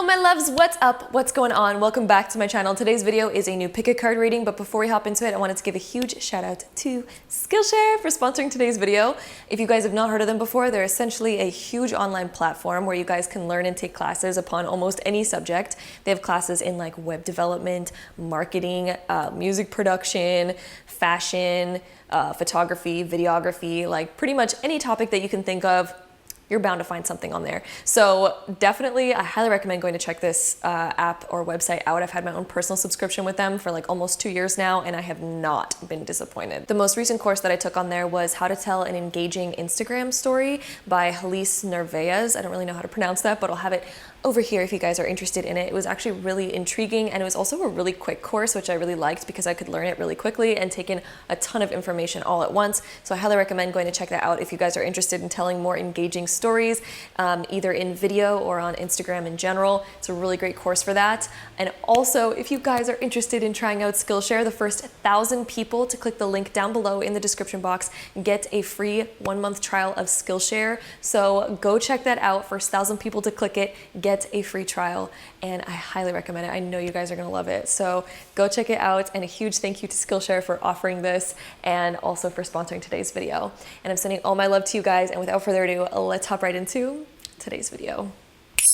Hello my loves, what's up? What's going on? Welcome back to my channel. Today's video is a new pick a card reading, but before we hop into it, I wanted to give a huge shout out to Skillshare for sponsoring today's video. If you guys have not heard of them before, they're essentially a huge online platform where you guys can learn and take classes upon almost any subject. They have classes in like web development, marketing, music production, fashion, photography, videography, like pretty much any topic that you can think of. You're bound to find something on there. So definitely, I highly recommend going to check this app or website out. I've had my own personal subscription with them for like almost 2 years now, and I have not been disappointed. The most recent course that I took on there was How to Tell an Engaging Instagram Story by Halise Narvaez. I don't really know how to pronounce that, but I'll have it over here if you guys are interested in it. It was actually really intriguing, and it was also a really quick course, which I really liked because I could learn it really quickly and take in a ton of information all at once. So I highly recommend going to check that out if you guys are interested in telling more engaging stories, either in video or on Instagram in general. It's a really great course for that. And also, if you guys are interested in trying out Skillshare, the first 1,000 people to click the link down below in the description box get a free 1-month trial of Skillshare. So go check that out. First 1,000 people to click it get a free trial, and I highly recommend it. I know you guys are gonna love it. So go check it out, and a huge thank you to Skillshare for offering this and also for sponsoring today's video. And I'm sending all my love to you guys, and without further ado, let's hop right into today's video.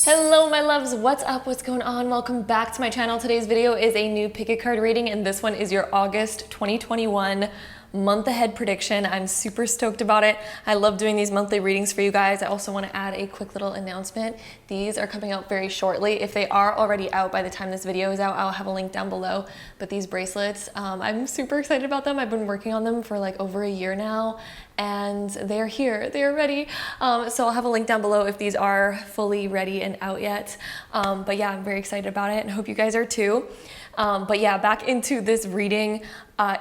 Hello my loves, what's up? What's going on? Welcome back to my channel. Today's video is a new pick a card reading, and this one is your August 2021 month ahead prediction. I'm super stoked about it. I love doing these monthly readings for you guys. I also want to add a quick little announcement. These are coming out very shortly. If they are already out by the time this video is out, I'll have a link down below. But these bracelets, I'm super excited about them. I've been working on them for like over a year now, and they're here, they're ready. So I'll have a link down below if these are fully ready and out yet. But yeah, I'm very excited about it and hope you guys are too. But yeah, back into this reading.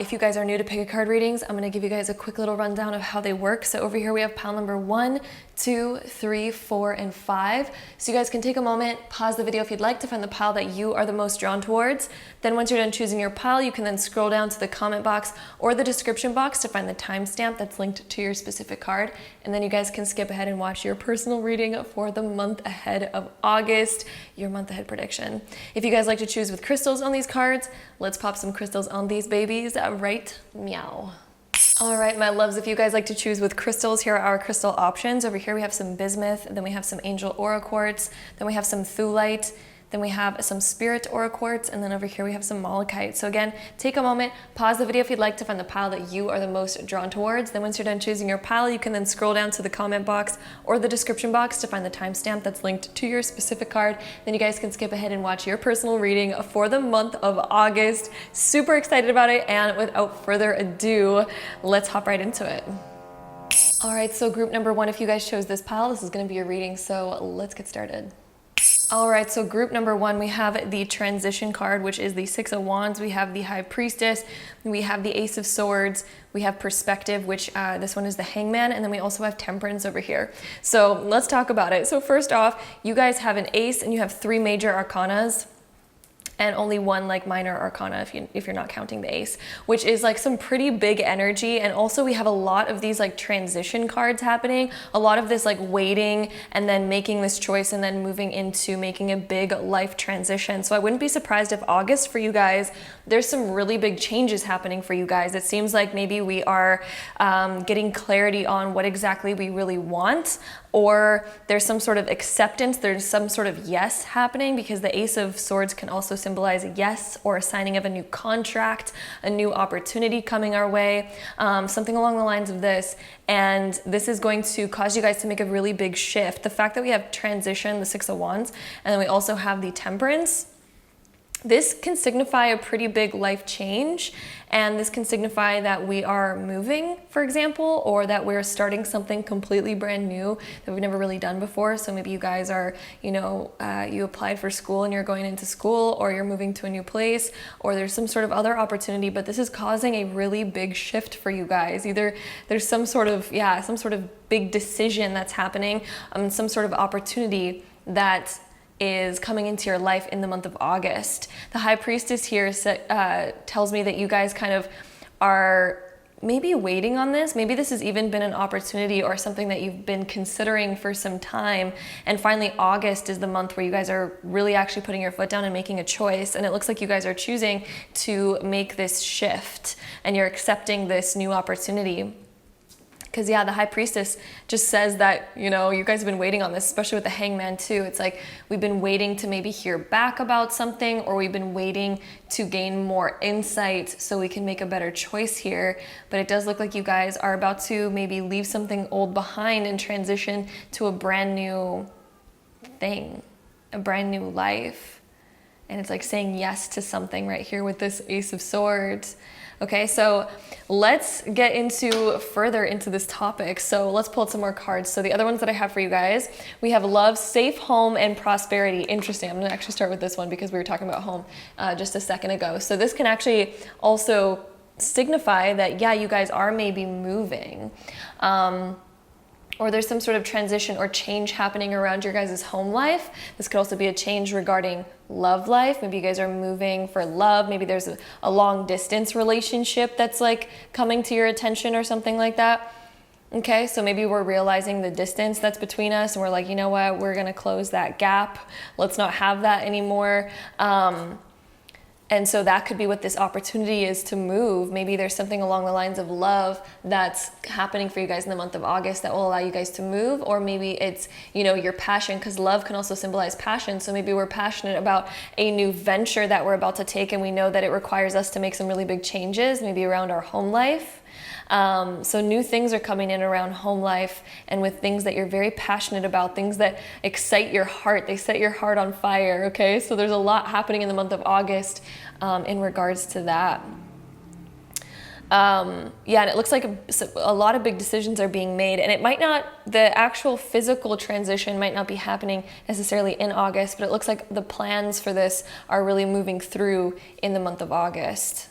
If you guys are new to pick a card readings, I'm gonna give you guys a quick little rundown of how they work. So over here we have pile number 1, 2, 3, 4, and 5. So you guys can take a moment, pause the video if you'd like to find the pile that you are the most drawn towards. Then once you're done choosing your pile, you can then scroll down to the comment box or the description box to find the timestamp that's linked to your specific card. And then you guys can skip ahead and watch your personal reading for the month ahead of August, your month ahead prediction. If you guys like to choose with crystals on these cards, let's pop some crystals on these babies right meow. All right, my loves, if you guys like to choose with crystals, here are our crystal options. Over here we have some bismuth, then we have some angel aura quartz, then we have some thulite, then we have some spirit aura quartz, and then over here we have some malachite. So again, take a moment, pause the video if you'd like to find the pile that you are the most drawn towards. Then once you're done choosing your pile, you can then scroll down to the comment box or the description box to find the timestamp that's linked to your specific card. Then you guys can skip ahead and watch your personal reading for the month of August. Super excited about it, and without further ado, let's hop right into it. All right, so group number 1, if you guys chose this pile, this is gonna be your reading, so let's get started. All right, so group number 1, we have the transition card, which is the 6 of Wands. We have the High Priestess, we have the Ace of Swords, we have Perspective, which this one is the Hangman, and then we also have Temperance over here. So let's talk about it. So first off, you guys have an Ace and you have 3 major arcanas, and only 1 like minor arcana if you're not counting the Ace, which is like some pretty big energy. And also we have a lot of these like transition cards happening, a lot of this like waiting and then making this choice and then moving into making a big life transition. So I wouldn't be surprised if August for you guys, there's some really big changes happening for you guys. It seems like maybe we are getting clarity on what exactly we really want, or there's some sort of acceptance, there's some sort of yes happening, because the Ace of Swords can also symbolize a yes or a signing of a new contract, a new opportunity coming our way, something along the lines of this. And this is going to cause you guys to make a really big shift. The fact that we have transition, the 6 of Wands, and then we also have the Temperance, this can signify a pretty big life change, and this can signify that we are moving, for example, or that we're starting something completely brand new that we've never really done before. So maybe you guys are, you know, you applied for school and you're going into school, or you're moving to a new place, or there's some sort of other opportunity, but this is causing a really big shift for you guys. Either there's some sort of big decision that's happening, some sort of opportunity that is coming into your life in the month of August. The High Priestess here tells me that you guys kind of are maybe waiting on this. Maybe this has even been an opportunity or something that you've been considering for some time. And finally, August is the month where you guys are really actually putting your foot down and making a choice. And it looks like you guys are choosing to make this shift and you're accepting this new opportunity. Because yeah, the High Priestess just says that, you know, you guys have been waiting on this, especially with the Hangman too. It's like we've been waiting to maybe hear back about something, or we've been waiting to gain more insight so we can make a better choice here. But it does look like you guys are about to maybe leave something old behind and transition to a brand new thing, a brand new life. And it's like saying yes to something right here with this Ace of Swords. Okay, so let's get further into this topic. So let's pull out some more cards. So the other ones that I have for you guys, we have love, safe home, and prosperity. Interesting. I'm gonna actually start with this one because we were talking about home just a second ago. So this can actually also signify that, yeah, you guys are maybe moving. Or there's some sort of transition or change happening around your guys' home life. This could also be a change regarding love life. Maybe you guys are moving for love. Maybe there's a long distance relationship that's like coming to your attention or something like that. Okay, so maybe we're realizing the distance that's between us and we're like, you know what, we're gonna close that gap. Let's not have that anymore. And so that could be what this opportunity is to move. Maybe there's something along the lines of love that's happening for you guys in the month of August that will allow you guys to move. Or maybe it's, you know, your passion, because love can also symbolize passion. So maybe we're passionate about a new venture that we're about to take, and we know that it requires us to make some really big changes, maybe around our home life. So new things are coming in around home life and with things that you're very passionate about, things that excite your heart. They set your heart on fire, okay? So there's a lot happening in the month of August in regards to that. Yeah, and it looks like a lot of big decisions are being made, and it might not, the actual physical transition might not be happening necessarily in August, but it looks like the plans for this are really moving through in the month of August.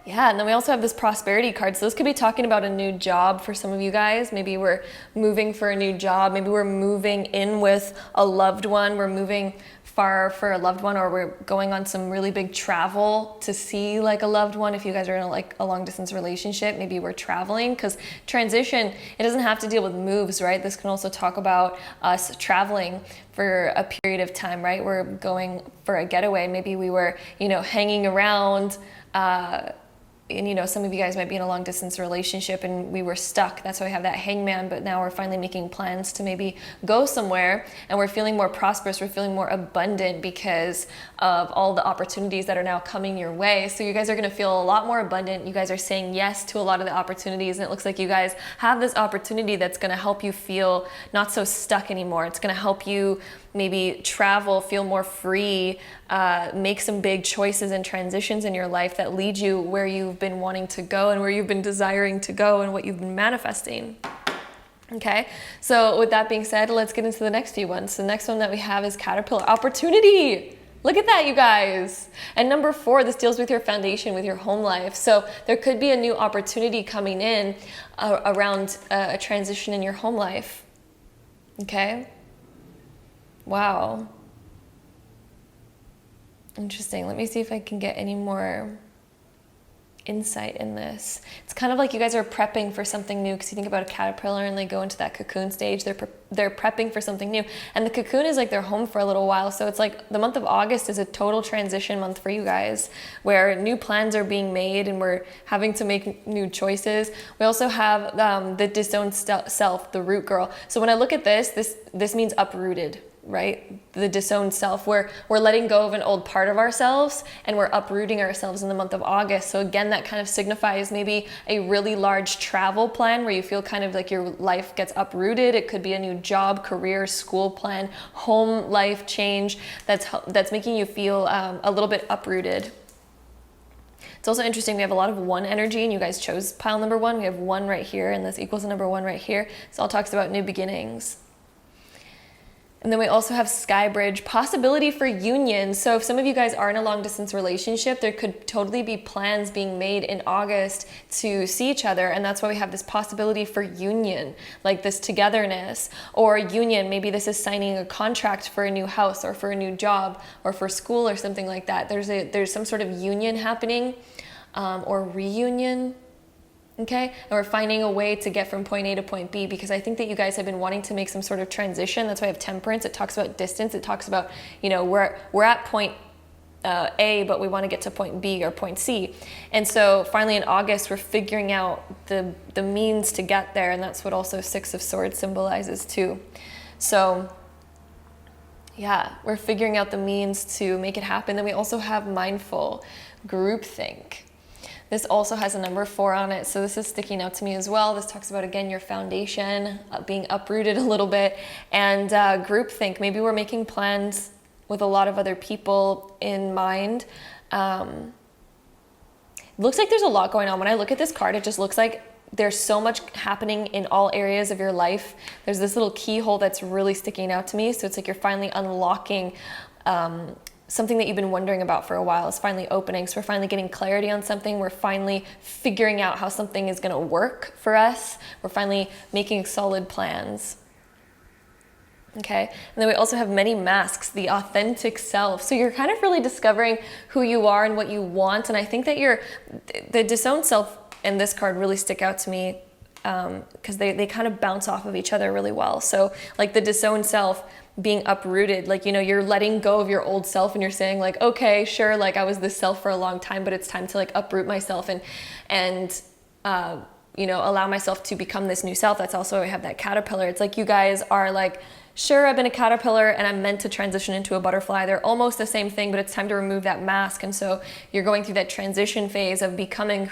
Yeah, and then we also have this prosperity card. So this could be talking about a new job for some of you guys. Maybe we're moving for a new job. Maybe we're moving in with a loved one. We're moving far for a loved one, or we're going on some really big travel to see like a loved one. If you guys are in a long distance relationship, maybe we're traveling, because transition, it doesn't have to deal with moves, right? This can also talk about us traveling for a period of time, right? We're going for a getaway. Maybe we were, you know, hanging around, and you know, some of you guys might be in a long distance relationship and we were stuck. That's why we have that Hangman, but now we're finally making plans to maybe go somewhere, and we're feeling more prosperous, we're feeling more abundant because of all the opportunities that are now coming your way. So you guys are gonna feel a lot more abundant. You guys are saying yes to a lot of the opportunities, and it looks like you guys have this opportunity that's gonna help you feel not so stuck anymore. It's gonna help you maybe travel, feel more free, make some big choices and transitions in your life that lead you where you've been wanting to go and where you've been desiring to go and what you've been manifesting. Okay, so with that being said, let's get into the next few ones. So the next one that we have is Caterpillar, opportunity. Look at that, you guys. And number 4, this deals with your foundation, with your home life. So there could be a new opportunity coming in around a transition in your home life. Okay. Wow. Interesting. Let me see if I can get any more insight in this. It's kind of like you guys are prepping for something new, because you think about a caterpillar and they go into that cocoon stage. They're prepping for something new, and the cocoon is like their home for a little while. So it's like the month of August is a total transition month for you guys, where new plans are being made and we're having to make new choices. We also have the disowned self, the root girl. So when I look at this means uprooted, right? The disowned self, where we're letting go of an old part of ourselves and we're uprooting ourselves in the month of August. So again, that kind of signifies maybe a really large travel plan where you feel kind of like your life gets uprooted. It could be a new job, career, school plan, home life change that's making you feel a little bit uprooted. It's also interesting, we have a lot of 1 energy, and you guys chose pile number 1. We have 1 right here, and this equals the number 1 right here. This all talks about new beginnings. And then we also have Sky Bridge, possibility for union. So if some of you guys are in a long distance relationship, there could totally be plans being made in August to see each other. And that's why we have this possibility for union, like this togetherness or union. Maybe this is signing a contract for a new house or for a new job or for school or something like that. There's some sort of union happening, or reunion. Okay, and we're finding a way to get from point A to point B, because I think that you guys have been wanting to make some sort of transition. That's why I have Temperance. It talks about distance. It talks about, we're at point A, but we want to get to point B or point C. And so finally in August, we're figuring out the means to get there. And that's what also Six of Swords symbolizes too. So yeah, we're figuring out the means to make it happen. Then we also have Mindful, Groupthink. This also has a number 4 on it, so this is sticking out to me as well. This talks about, again, your foundation being uprooted a little bit, and groupthink. Maybe we're making plans with a lot of other people in mind. It looks like there's a lot going on. When I look at this card, it just looks like there's so much happening in all areas of your life. There's this little keyhole that's really sticking out to me, so it's like you're finally unlocking something that you've been wondering about for a while is finally opening. So we're finally getting clarity on something. We're finally figuring out how something is going to work for us. We're finally making solid plans. Okay. And then we also have many masks, the authentic self. So you're kind of really discovering who you are and what you want. And I think that the disowned self and this card really stick out to me, because they kind of bounce off of each other really well. So like the disowned self being uprooted, like, you're letting go of your old self and you're saying like, okay, sure, like I was this self for a long time, but it's time to like uproot myself and allow myself to become this new self. That's also why I have that caterpillar. It's like you guys are like, sure, I've been a caterpillar and I'm meant to transition into a butterfly. They're almost the same thing, but it's time to remove that mask. And so you're going through that transition phase of becoming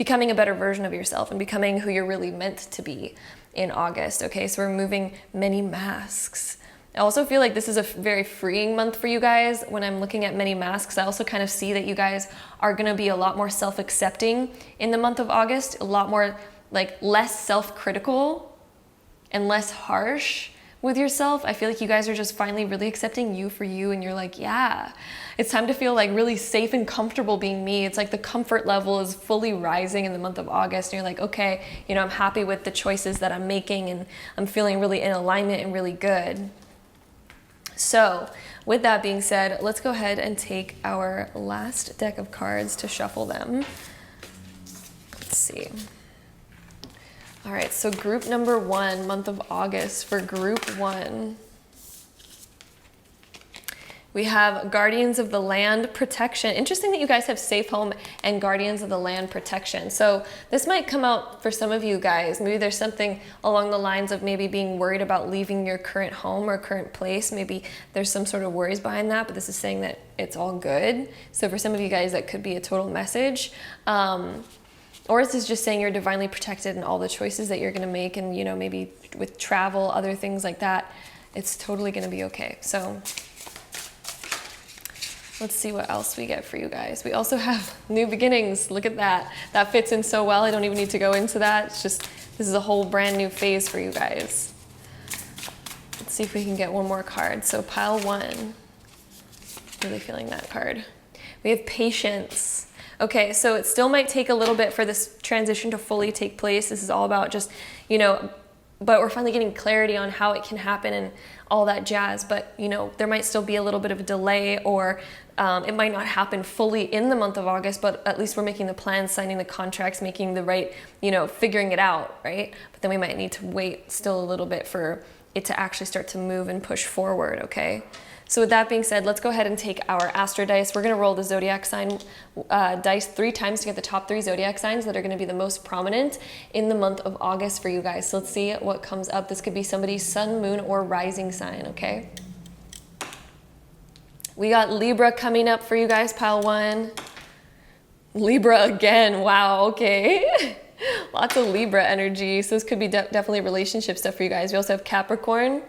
a better version of yourself and becoming who you're really meant to be in August. Okay, so we're removing many masks. I also feel like this is a very freeing month for you guys. When I'm looking at many masks, I also kind of see that you guys are going to be a lot more self-accepting in the month of August, a lot more like less self-critical and less harsh with yourself. I feel like you guys are just finally really accepting you for you, and you're like, yeah, it's time to feel like really safe and comfortable being me. It's like the comfort level is fully rising in the month of August, and you're like, okay, I'm happy with the choices that I'm making, and I'm feeling really in alignment and really good. So with that being said, let's go ahead and take our last deck of cards to shuffle them. Let's see. All right, so group number 1, month of August for group 1. We have Guardians of the Land Protection. Interesting that you guys have Safe Home and Guardians of the Land Protection. So this might come out for some of you guys. Maybe there's something along the lines of maybe being worried about leaving your current home or current place. Maybe there's some sort of worries behind that, but this is saying that it's all good. So for some of you guys, that could be a total message. Or this is just saying you're divinely protected in all the choices that you're going to make, and maybe with travel, other things like that, it's totally going to be okay. So let's see what else we get for you guys. We also have new beginnings. Look at that. That fits in so well. I don't even need to go into that. It's just, this is a whole brand new phase for you guys. Let's see if we can get one more card. So pile 1. Really feeling that card. We have Patience. Okay, so it still might take a little bit for this transition to fully take place. This is all about just, but we're finally getting clarity on how it can happen and all that jazz. But, there might still be a little bit of a delay, or it might not happen fully in the month of August, but at least we're making the plans, signing the contracts, making the right, figuring it out, right? But then we might need to wait still a little bit for it to actually start to move and push forward, okay? So with that being said, let's go ahead and take our Astro dice. We're going to roll the zodiac sign dice 3 times to get the top 3 zodiac signs that are going to be the most prominent in the month of August for you guys. So let's see what comes up. This could be somebody's sun, moon, or rising sign, okay? We got Libra coming up for you guys, pile 1. Libra again, wow, okay. Lots of Libra energy. So this could be definitely relationship stuff for you guys. We also have Capricorn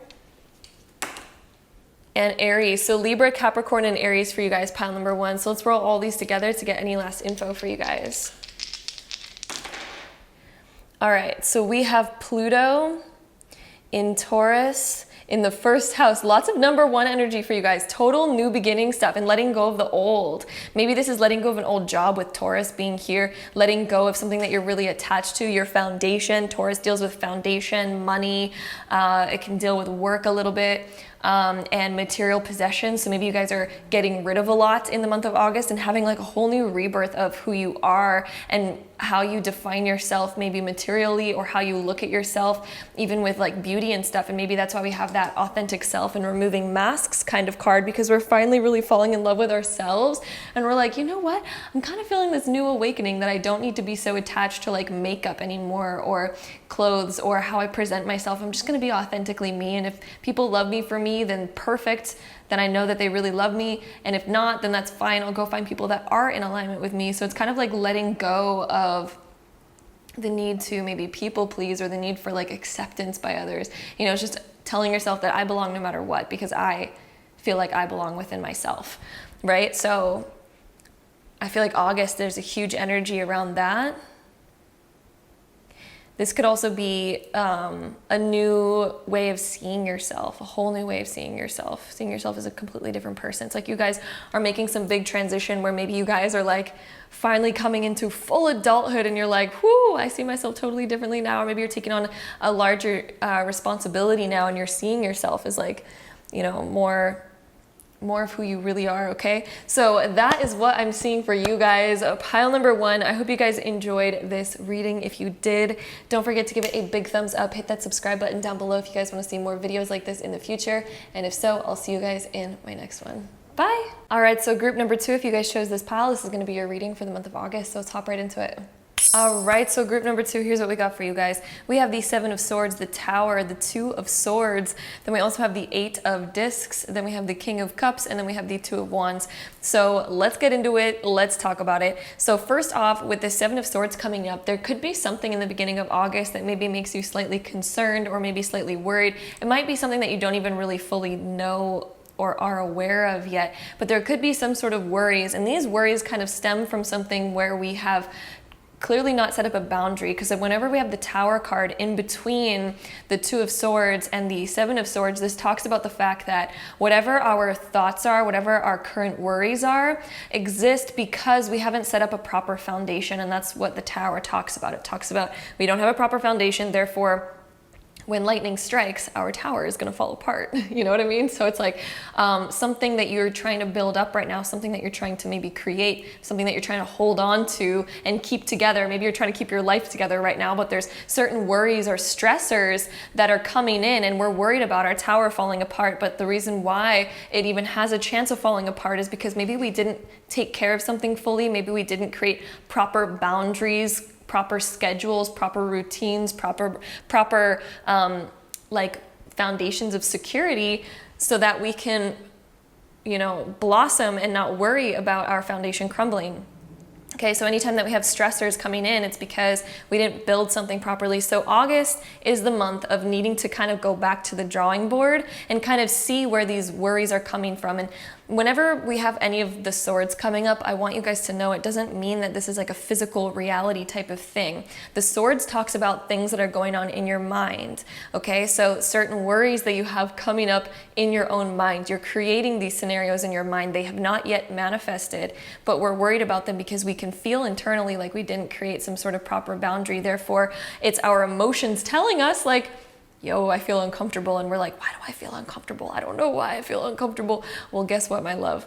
and Aries. So Libra, Capricorn, and Aries for you guys, pile number 1. So let's roll all these together to get any last info for you guys. All right, so we have Pluto in Taurus in the first house. Lots of number one energy for you guys. Total new beginning stuff and letting go of the old. Maybe this is letting go of an old job with Taurus being here, letting go of something that you're really attached to, your foundation. Taurus deals with foundation, money. It can deal with work a little bit. And material possessions. So maybe you guys are getting rid of a lot in the month of August and having like a whole new rebirth of who you are and how you define yourself, maybe materially, or how you look at yourself, even with like beauty and stuff. And maybe that's why we have that authentic self and removing masks kind of card, because we're finally really falling in love with ourselves. And we're like, you know what? I'm kind of feeling this new awakening that I don't need to be so attached to like makeup anymore, or clothes, or how I present myself. I'm just going to be authentically me. And if people love me for me, then perfect. Then I know that they really love me. And if not, then that's fine. I'll go find people that are in alignment with me. So it's kind of like letting go of the need to maybe people please, or the need for like acceptance by others. You know, it's just telling yourself that I belong no matter what, because I feel like I belong within myself, right? So I feel like August, there's a huge energy around that. This could also be a new way of seeing yourself, a whole new way of seeing yourself as a completely different person. It's like you guys are making some big transition where maybe you guys are like finally coming into full adulthood and you're like, whoo, I see myself totally differently now. Or maybe you're taking on a larger responsibility now and you're seeing yourself as like, you know, more of who you really are, okay? So that is what I'm seeing for you guys. Pile number one. I hope you guys enjoyed this reading. If you did, don't forget to give it a big thumbs up. Hit that subscribe button down below if you guys want to see more videos like this in the future. And if so, I'll see you guys in my next one. Bye. All right, so group number two, if you guys chose this pile, this is going to be your reading for the month of August. So let's hop right into it. All right, so group number two, here's what we got for you guys. We have the Seven of Swords, the Tower, the Two of Swords. Then we also have the Eight of Discs. Then we have the King of Cups, and then we have the Two of Wands. So let's get into it. Let's talk about it. So first off, with the Seven of Swords coming up, there could be something in the beginning of August that maybe makes you slightly concerned or maybe slightly worried. It might be something that you don't even really fully know or are aware of yet, but there could be some sort of worries. And these worries kind of stem from something where we have clearly not set up a boundary, because whenever we have the Tower card in between the Two of Swords and the Seven of Swords, this talks about the fact that whatever our thoughts are, whatever our current worries are, exist because we haven't set up a proper foundation. And that's what the Tower talks about. It talks about we don't have a proper foundation, therefore when lightning strikes, our tower is going to fall apart. You know what I mean? So it's like something that you're trying to build up right now, something that you're trying to maybe create, something that you're trying to hold on to and keep together. Maybe you're trying to keep your life together right now, but there's certain worries or stressors that are coming in and we're worried about our tower falling apart. But the reason why it even has a chance of falling apart is because maybe we didn't take care of something fully. Maybe we didn't create proper boundaries, proper schedules, proper routines, proper like foundations of security, so that we can, you know, blossom and not worry about our foundation crumbling. Okay, so anytime that we have stressors coming in, it's because we didn't build something properly. So August is the month of needing to kind of go back to the drawing board and kind of see where these worries are coming from. And whenever we have any of the swords coming up, I want you guys to know it doesn't mean that this is like a physical reality type of thing. The swords talks about things that are going on in your mind. Okay, so certain worries that you have coming up in your own mind. You're creating these scenarios in your mind. They have not yet manifested, but we're worried about them because we can feel internally like we didn't create some sort of proper boundary. Therefore, it's our emotions telling us like, yo, I feel uncomfortable. And we're like, why do I feel uncomfortable? I don't know why I feel uncomfortable. Well, guess what, my love?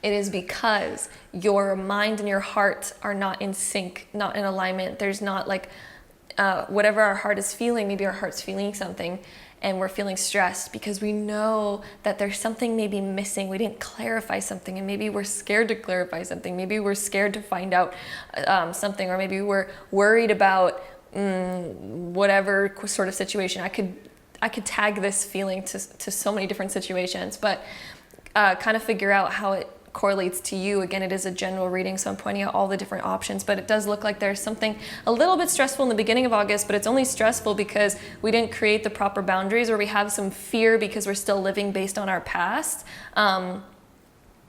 It is because your mind and your heart are not in sync, not in alignment. There's not like whatever our heart is feeling, maybe our heart's feeling something and we're feeling stressed because we know that there's something maybe missing. We didn't clarify something, and maybe we're scared to clarify something. Maybe we're scared to find out something, or maybe we're worried about whatever sort of situation. I could tag this feeling to so many different situations, but kind of figure out how it correlates to you. Again, it is a general reading, so I'm pointing out all the different options, but it does look like there's something a little bit stressful in the beginning of August, but it's only stressful because we didn't create the proper boundaries, or we have some fear because we're still living based on our past.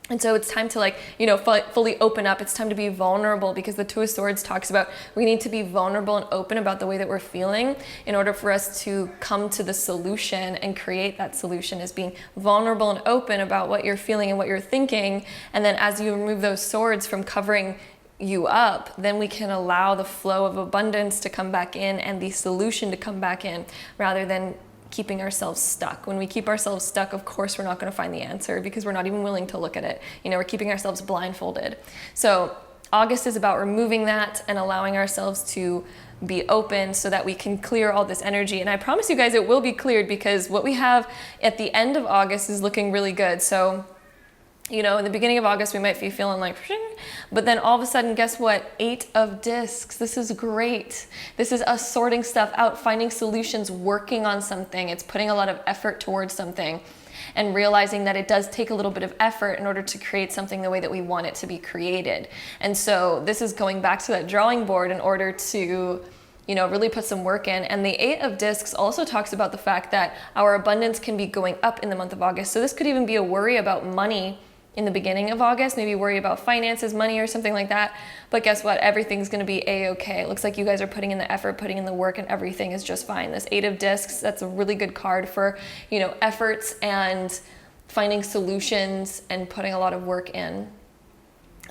And so it's time to like, you know, fully open up. It's time to be vulnerable, because the Two of Swords talks about we need to be vulnerable and open about the way that we're feeling in order for us to come to the solution and create that solution, is being vulnerable and open about what you're feeling and what you're thinking. And then as you remove those swords from covering you up, then we can allow the flow of abundance to come back in and the solution to come back in, rather than keeping ourselves stuck. When we keep ourselves stuck, of course, we're not going to find the answer, because we're not even willing to look at it. You know, we're keeping ourselves blindfolded. So August is about removing that and allowing ourselves to be open so that we can clear all this energy. And I promise you guys it will be cleared, because what we have at the end of August is looking really good. So, you know, in the beginning of August, we might be feeling like, but then all of a sudden, guess what? 8 of discs. This is great. This is us sorting stuff out, finding solutions, working on something. It's putting a lot of effort towards something and realizing that it does take a little bit of effort in order to create something the way that we want it to be created. And so this is going back to that drawing board in order to, you know, really put some work in. And the 8 of discs also talks about the fact that our abundance can be going up in the month of August. So this could even be a worry about money in the beginning of August, maybe worry about finances, money, or something like that. But guess what? Everything's going to be a-okay. It looks like you guys are putting in the effort, putting in the work, and everything is just fine. This 8 of discs, that's a really good card for, you know, efforts and finding solutions and putting a lot of work in.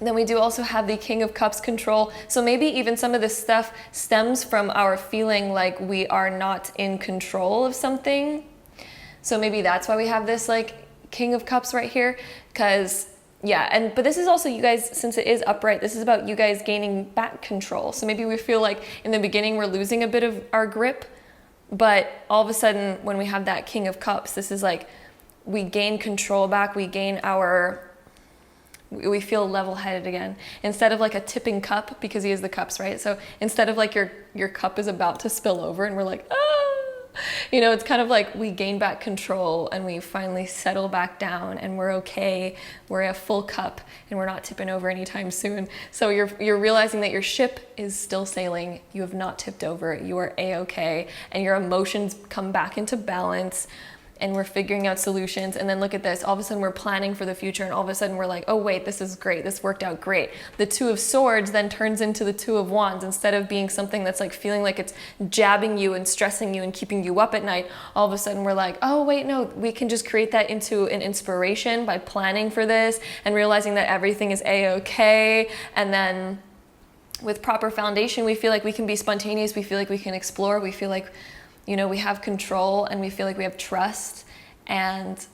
Then we do also have the King of Cups, control. So maybe even some of this stuff stems from our feeling like we are not in control of something. So maybe that's why we have this like King of Cups right here, because but this is also, you guys, since it is upright, this is about you guys gaining back control. So maybe we feel like in the beginning we're losing a bit of our grip, but all of a sudden when we have that King of Cups, this is like we gain control back, we feel level-headed again, instead of like a tipping cup, because he is the cups, right? So instead of like your cup is about to spill over and we're like, ah, you know, it's kind of like we gain back control and we finally settle back down and we're okay. We're a full cup and we're not tipping over anytime soon. So you're realizing that your ship is still sailing. You have not tipped over. You are a-okay, and your emotions come back into balance. And we're figuring out solutions. And then look at this, all of a sudden we're planning for the future, and all of a sudden we're like, oh wait, this is great, this worked out great. The Two of Swords then turns into the Two of Wands. Instead of being something that's like feeling like it's jabbing you and stressing you and keeping you up at night, all of a sudden we're like, oh wait, no, we can just create that into an inspiration by planning for this and realizing that everything is a-okay. And then with proper foundation, we feel like we can be spontaneous, we feel like we can explore, we feel like, you know, we have control, and we feel like we have trust, and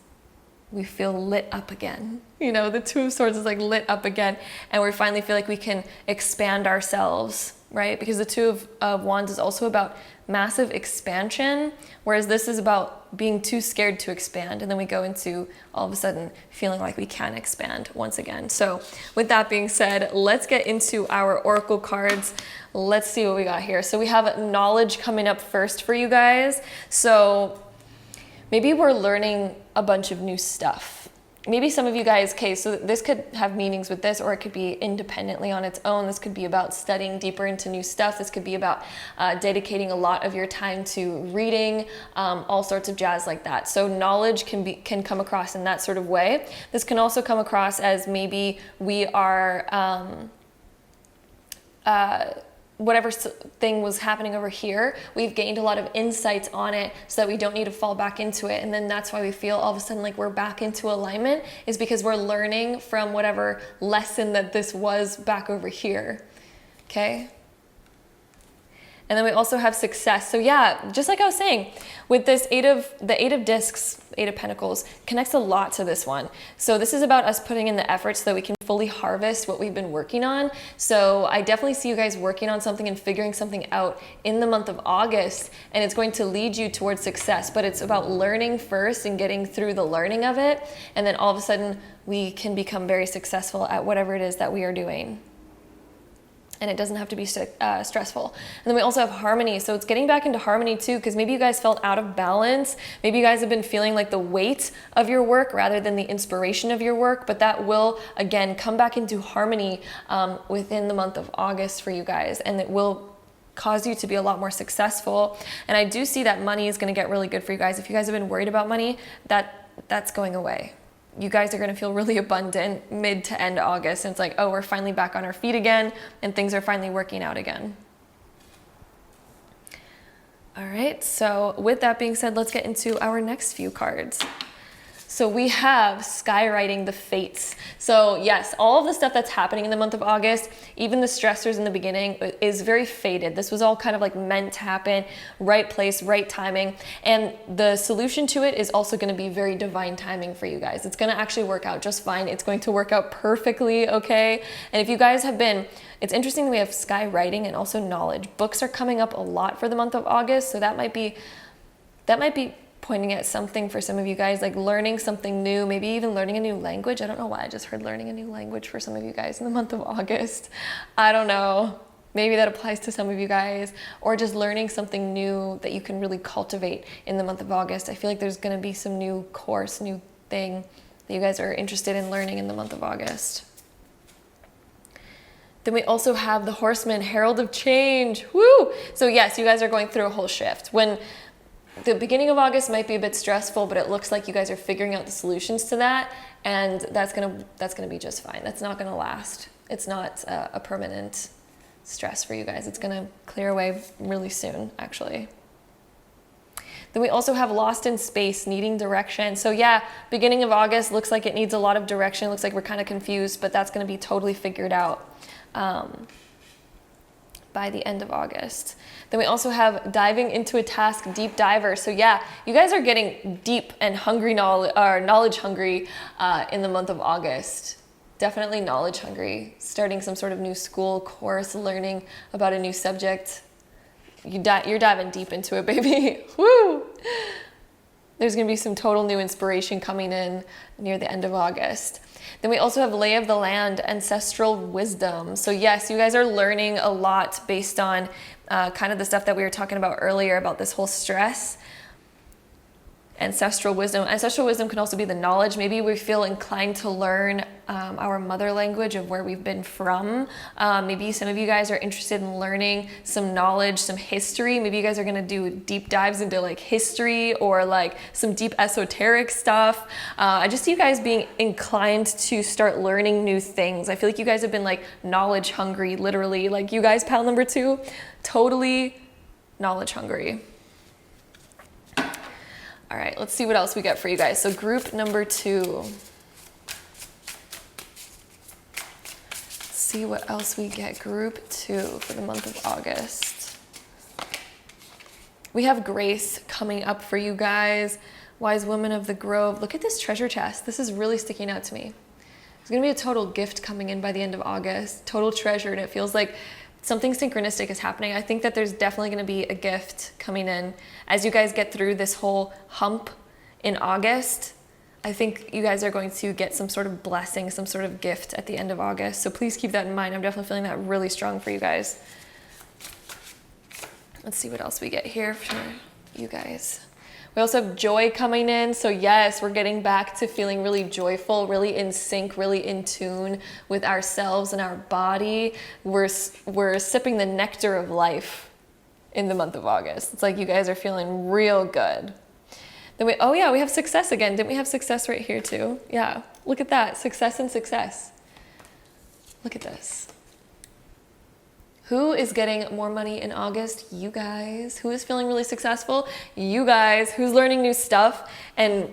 we feel lit up again. You know, the Two of Swords is like lit up again, and we finally feel like we can expand ourselves, right? Because the Two of Wands is also about massive expansion, whereas this is about being too scared to expand. And then we go into all of a sudden feeling like we can expand once again. So with that being said, let's get into our oracle cards. Let's see what we got here. So we have knowledge coming up first for you guys. So maybe we're learning a bunch of new stuff. Maybe some of you guys, okay, so this could have meanings with this, or it could be independently on its own. This could be about studying deeper into new stuff. This could be about dedicating a lot of your time to reading, all sorts of jazz like that. So knowledge can come across in that sort of way. This can also come across as maybe we are whatever thing was happening over here, we've gained a lot of insights on it so that we don't need to fall back into it. And then that's why we feel all of a sudden like we're back into alignment, is because we're learning from whatever lesson that this was back over here. Okay? And then we also have success. So yeah, just like I was saying, with this the eight of discs, 8 of Pentacles, connects a lot to this one. So this is about us putting in the effort so that we can fully harvest what we've been working on. So I definitely see you guys working on something and figuring something out in the month of August, and it's going to lead you towards success. But it's about learning first and getting through the learning of it. And then all of a sudden we can become very successful at whatever it is that we are doing. And it doesn't have to be stressful. And then we also have harmony. So it's getting back into harmony too, because maybe you guys felt out of balance. Maybe you guys have been feeling like the weight of your work rather than the inspiration of your work. But that will, again, come back into harmony within the month of August for you guys. And it will cause you to be a lot more successful. And I do see that money is going to get really good for you guys. If you guys have been worried about money, that's going away. you guys are going to feel really abundant mid to end August. And it's like, oh, we're finally back on our feet again and things are finally working out again. All right, so with that being said, let's get into our next few cards. So we have skywriting the fates. So yes, all of the stuff that's happening in the month of August, even the stressors in the beginning, is very fated. This was all kind of like meant to happen, right place, right timing. And the solution to it is also going to be very divine timing for you guys. It's going to actually work out just fine. It's going to work out perfectly, okay? And if you guys have been, it's interesting that we have skywriting and also knowledge. Books are coming up a lot for the month of August, so that might be pointing at something for some of you guys, like learning something new, maybe even learning a new language. I don't know why I just heard learning a new language for some of you guys in the month of August. I don't know. Maybe that applies to some of you guys, or just learning something new that you can really cultivate in the month of August. I feel like there's going to be some new course, new thing that you guys are interested in learning in the month of August. Then we also have the Horseman, Herald of Change. Woo! So yes, you guys are going through a whole shift. When the beginning of August might be a bit stressful, but it looks like you guys are figuring out the solutions to that, and that's gonna be just fine. That's not gonna last. It's not a permanent stress for you guys. It's gonna clear away really soon, actually. Then we also have Lost in Space, needing direction. So yeah, beginning of August looks like it needs a lot of direction. Looks like we're kind of confused, but that's gonna be totally figured out by the end of August. Then we also have diving into a task, deep diver. So yeah, you guys are getting deep and hungry knowledge hungry in the month of August. Definitely knowledge hungry. Starting some sort of new school course, learning about a new subject. You're diving deep into it, baby. Woo! There's gonna be some total new inspiration coming in near the end of August. Then we also have Lay of the Land, ancestral wisdom. So yes, you guys are learning a lot based on kind of the stuff that we were talking about earlier about this whole stress. Ancestral wisdom. Ancestral wisdom can also be the knowledge. Maybe we feel inclined to learn our mother language of where we've been from. Maybe some of you guys are interested in learning some knowledge, some history. Maybe you guys are going to do deep dives into like history or like some deep esoteric stuff. I just see you guys being inclined to start learning new things. I feel like you guys have been like knowledge hungry, literally. Like you guys, pal number 2, totally knowledge hungry. All right, let's see what else we get for you guys. So group number 2. Let's see what else we get. Group 2 for the month of August. We have Grace coming up for you guys. Wise Woman of the Grove. Look at this treasure chest. This is really sticking out to me. There's gonna be a total gift coming in by the end of August. Total treasure, and it feels like something synchronistic is happening. I think that there's definitely going to be a gift coming in as you guys get through this whole hump in August. I think you guys are going to get some sort of blessing, some sort of gift at the end of August. So please keep that in mind. I'm definitely feeling that really strong for you guys. Let's see what else we get here for you guys. We also have joy coming in. So yes, we're getting back to feeling really joyful, really in sync, really in tune with ourselves and our body. We're sipping the nectar of life in the month of August. It's like you guys are feeling real good. Then we have success again. Didn't we have success right here too? Yeah, look at that, success and success. Look at this. Who is getting more money in August? You guys. Who is feeling really successful? You guys. Who's learning new stuff and,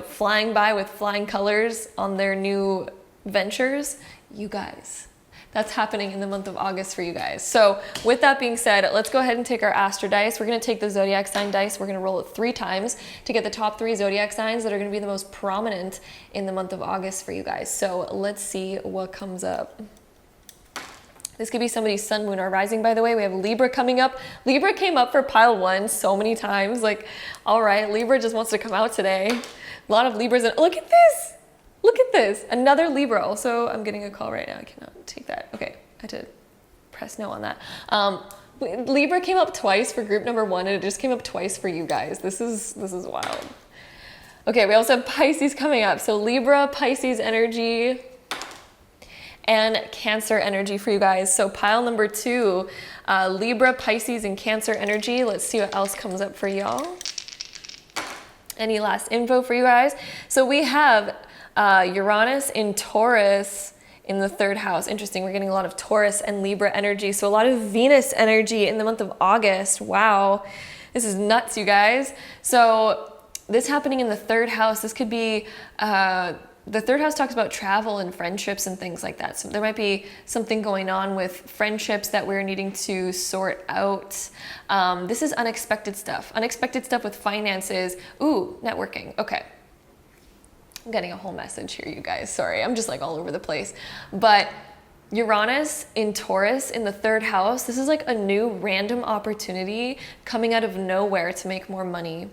flying by with flying colors on their new ventures? You guys. That's happening in the month of August for you guys. So with that being said, let's go ahead and take our Astro dice. We're going to take the zodiac sign dice. We're going to roll it 3 times to get the top 3 zodiac signs that are going to be the most prominent in the month of August for you guys. So let's see what comes up. This could be somebody's sun, moon, or rising, by the way. We have Libra coming up. Libra came up for pile 1 so many times. Like, all right, Libra just wants to come out today. A lot of Libras. Look at this. Look at this. Another Libra. Also, I'm getting a call right now. I cannot take that. Okay, I had to press no on that. Libra came up twice for group number 1, and it just came up twice for you guys. This is wild. Okay, we also have Pisces coming up. So Libra, Pisces energy, and Cancer energy for you guys. So pile number 2, Libra, Pisces, and Cancer energy. Let's see what else comes up for y'all. Any last info for you guys? So we have Uranus in Taurus in the 3rd house. Interesting. We're getting a lot of Taurus and Libra energy. So a lot of Venus energy in the month of August. Wow. This is nuts, you guys. So this happening in the 3rd house, this could be, the 3rd house talks about travel and friendships and things like that. So there might be something going on with friendships that we're needing to sort out. This is unexpected stuff. Unexpected stuff with finances. Ooh, networking. Okay. I'm getting a whole message here, you guys. Sorry, I'm just like all over the place. But Uranus in Taurus in the 3rd house, this is like a new random opportunity coming out of nowhere to make more money.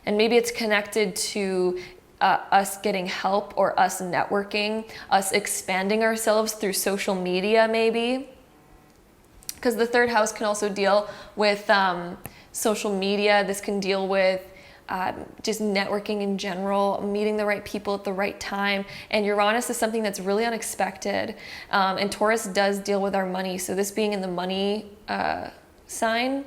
And maybe it's connected to us getting help or us networking, us expanding ourselves through social media maybe. Because the 3rd house can also deal with social media. This can deal with just networking in general, meeting the right people at the right time. And Uranus is something that's really unexpected. And Taurus does deal with our money. So this being in the money sign,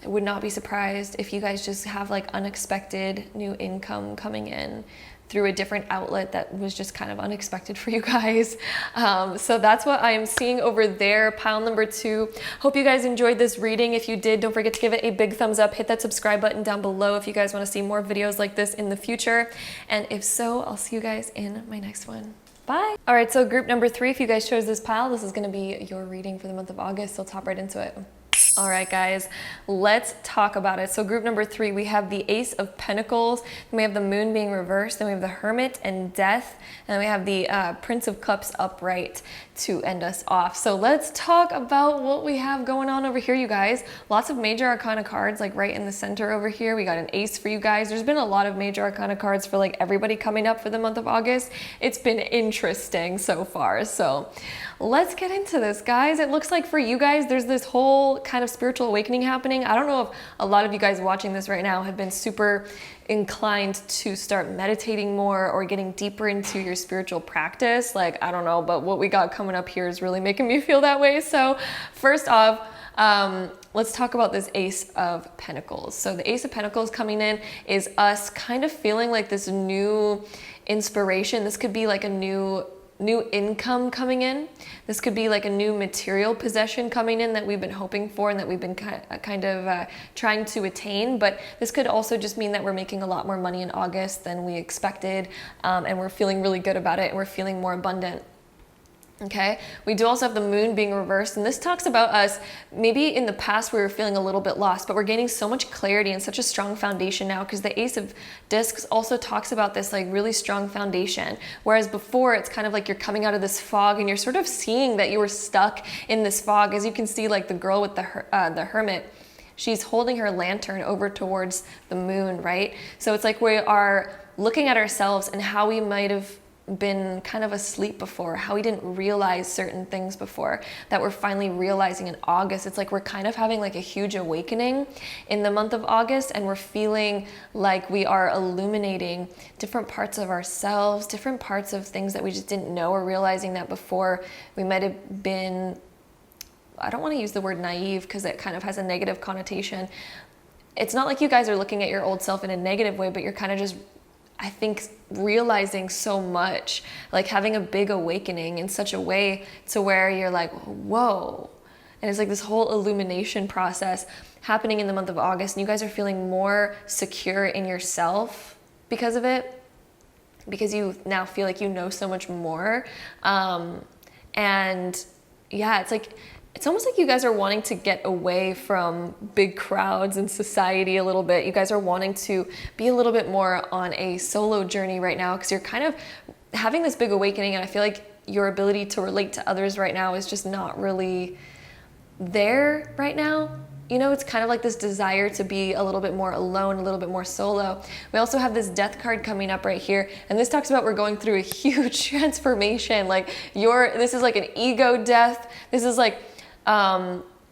I would not be surprised if you guys just have like unexpected new income coming in through a different outlet that was just kind of unexpected for you guys. So that's what I am seeing over there, pile number 2. Hope you guys enjoyed this reading. If you did, don't forget to give it a big thumbs up. Hit that subscribe button down below if you guys want to see more videos like this in the future. And if so, I'll see you guys in my next one. Bye. All right, so group number 3, if you guys chose this pile, this is going to be your reading for the month of August. So let's hop right into it. All right, guys, let's talk about it. So group number 3, we have the Ace of Pentacles, then we have the Moon being reversed, then we have the Hermit and Death, and then we have the Prince of Cups upright to end us off. So let's talk about what we have going on over here, you guys. Lots of major arcana cards, like right in the center over here. We got an ace for you guys. There's been a lot of major arcana cards for like everybody coming up for the month of August. It's been interesting so far. So let's get into this, guys. It looks like for you guys, there's this whole kind of spiritual awakening happening. I don't know if a lot of you guys watching this right now have been super inclined to start meditating more or getting deeper into your spiritual practice. Like, I don't know, but what we got coming up here is really making me feel that way. So first off, let's talk about this Ace of Pentacles. So the Ace of Pentacles coming in is us kind of feeling like this new inspiration. This could be like a new income coming in. This could be like a new material possession coming in that we've been hoping for and that we've been kind of trying to attain. But this could also just mean that we're making a lot more money in August than we expected, and we're feeling really good about it, and we're feeling more abundant. Okay, we do also have the Moon being reversed, and this talks about us, maybe in the past we were feeling a little bit lost, but we're gaining so much clarity and such a strong foundation now, because the Ace of Discs also talks about this like really strong foundation, whereas before it's kind of like you're coming out of this fog and you're sort of seeing that you were stuck in this fog. As you can see, like the girl with the Hermit, she's holding her lantern over towards the moon, right? So it's like we are looking at ourselves and how we might have been kind of asleep before, how we didn't realize certain things before that we're finally realizing in August. It's like we're kind of having like a huge awakening in the month of August, and we're feeling like we are illuminating different parts of ourselves, different parts of things that we just didn't know, or realizing that before we might have been, I don't want to use the word naive because it kind of has a negative connotation. It's not like you guys are looking at your old self in a negative way, but you're kind of just, I think, realizing so much, like having a big awakening in such a way to where you're like, whoa. And it's like this whole illumination process happening in the month of August, and you guys are feeling more secure in yourself because of it, because you now feel like you know so much more. And yeah, it's almost like you guys are wanting to get away from big crowds and society a little bit. You guys are wanting to be a little bit more on a solo journey right now, because you're kind of having this big awakening, and I feel like your ability to relate to others right now is just not really there right now. You know, it's kind of like this desire to be a little bit more alone, a little bit more solo. We also have this Death card coming up right here, and this talks about we're going through a huge transformation. Like this is like an ego death. This is like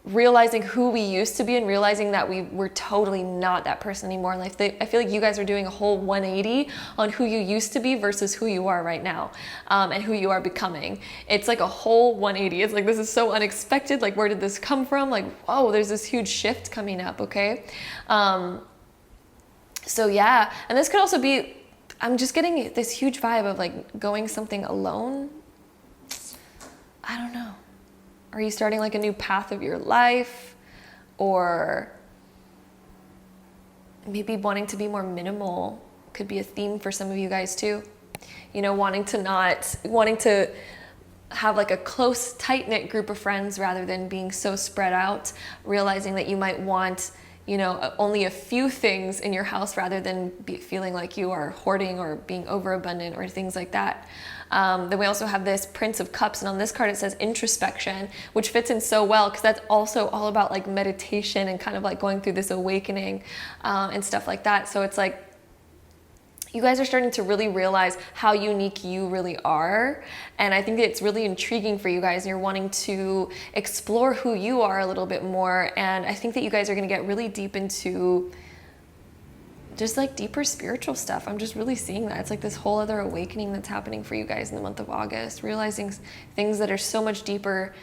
realizing who we used to be and realizing that we're totally not that person anymore in life. I feel like you guys are doing a whole 180 on who you used to be versus who you are right now, and who you are becoming. It's like a whole 180. It's like, this is so unexpected. Like, where did this come from? Like, whoa, there's this huge shift coming up, okay? So yeah, and this could also be I'm just getting this huge vibe of like going something alone. I don't know. Are you starting like a new path of your life? Or maybe wanting to be more minimal could be a theme for some of you guys too. You know, wanting to have like a close, tight-knit group of friends rather than being so spread out, realizing that you might want, you know, only a few things in your house rather than feeling like you are hoarding or being overabundant or things like that. Then we also have this Prince of Cups, and on this card it says introspection, which fits in so well because that's also all about like meditation and kind of like going through this awakening and stuff like that. So it's like you guys are starting to really realize how unique you really are. And I think it's really intriguing for you guys, and you're wanting to explore who you are a little bit more. And I think that you guys are going to get really deep into just like deeper spiritual stuff. I'm just really seeing that. It's like this whole other awakening that's happening for you guys in the month of August, realizing things that are so much deeper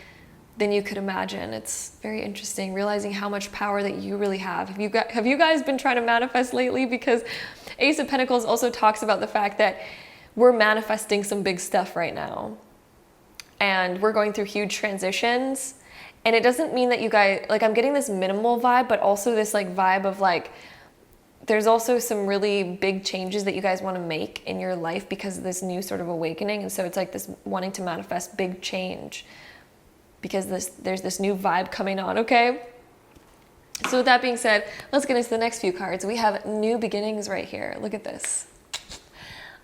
than you could imagine. It's very interesting, realizing how much power that you really have. Have you guys been trying to manifest lately? Because Ace of Pentacles also talks about the fact that we're manifesting some big stuff right now. And we're going through huge transitions. And it doesn't mean that you guys, like I'm getting this minimal vibe, but also this like vibe of like, there's also some really big changes that you guys want to make in your life because of this new sort of awakening. And so it's like this wanting to manifest big change because there's this new vibe coming on, okay? So with that being said, let's get into the next few cards. We have new beginnings right here. Look at this.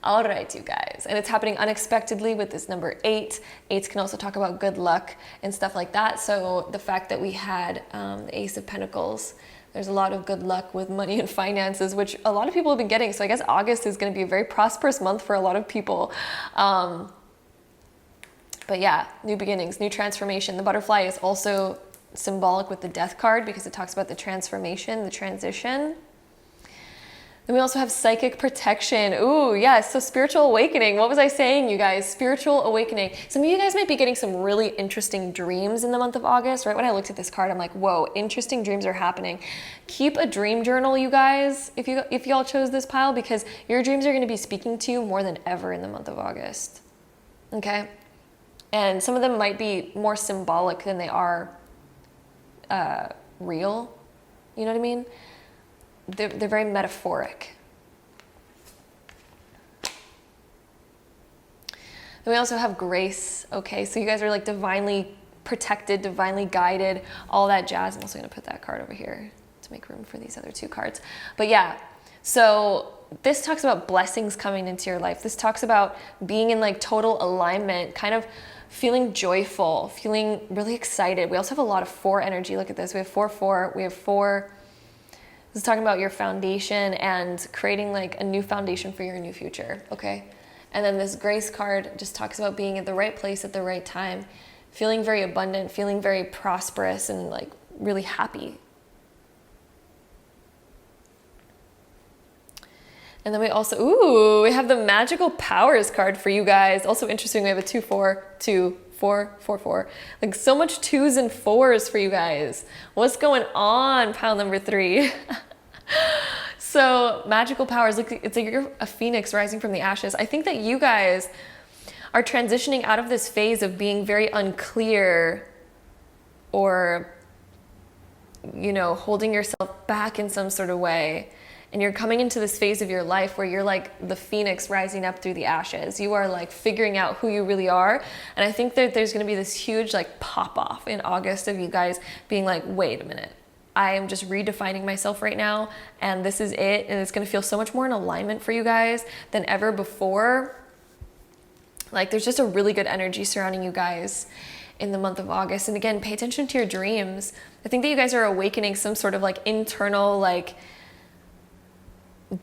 All right, you guys. And it's happening unexpectedly with this number 8. 8s can also talk about good luck and stuff like that. So the fact that we had the Ace of Pentacles, there's a lot of good luck with money and finances, which a lot of people have been getting. So I guess August is going to be a very prosperous month for a lot of people. But yeah, new beginnings, new transformation. The butterfly is also symbolic with the death card because it talks about the transformation, the transition. Then we also have psychic protection. Ooh, yes, so spiritual awakening. What was I saying, you guys? Spiritual awakening. Some of you guys might be getting some really interesting dreams in the month of August. Right when I looked at this card, I'm like, whoa, interesting dreams are happening. Keep a dream journal, you guys, if y'all chose this pile, because your dreams are going to be speaking to you more than ever in the month of August. Okay? And some of them might be more symbolic than they are real. You know what I mean? They're very metaphoric. Then we also have grace. Okay, so you guys are like divinely protected, divinely guided, all that jazz. I'm also going to put that card over here to make room for these other two cards. But yeah, so this talks about blessings coming into your life. This talks about being in like total alignment, kind of feeling joyful, feeling really excited. We also have a lot of 4 energy. Look at this. We have 4-4. We have 4. This is talking about your foundation and creating like a new foundation for your new future, okay? And then this grace card just talks about being at the right place at the right time, feeling very abundant, feeling very prosperous and like really happy. And then we also, we have the magical powers card for you guys. Also interesting, we have a 2-4, 2, 4, 4, 4. Like so much 2s and 4s for you guys. What's going on, pile number 3? So magical powers, look, it's like you're a phoenix rising from the ashes. I think that you guys are transitioning out of this phase of being very unclear or, you know, holding yourself back in some sort of way. And you're coming into this phase of your life where you're like the phoenix rising up through the ashes. You are like figuring out who you really are. And I think that there's going to be this huge like pop off in August of you guys being like, wait a minute, I am just redefining myself right now. And this is it. And it's going to feel so much more in alignment for you guys than ever before. Like there's just a really good energy surrounding you guys in the month of August. And again, pay attention to your dreams. I think that you guys are awakening some sort of like internal, like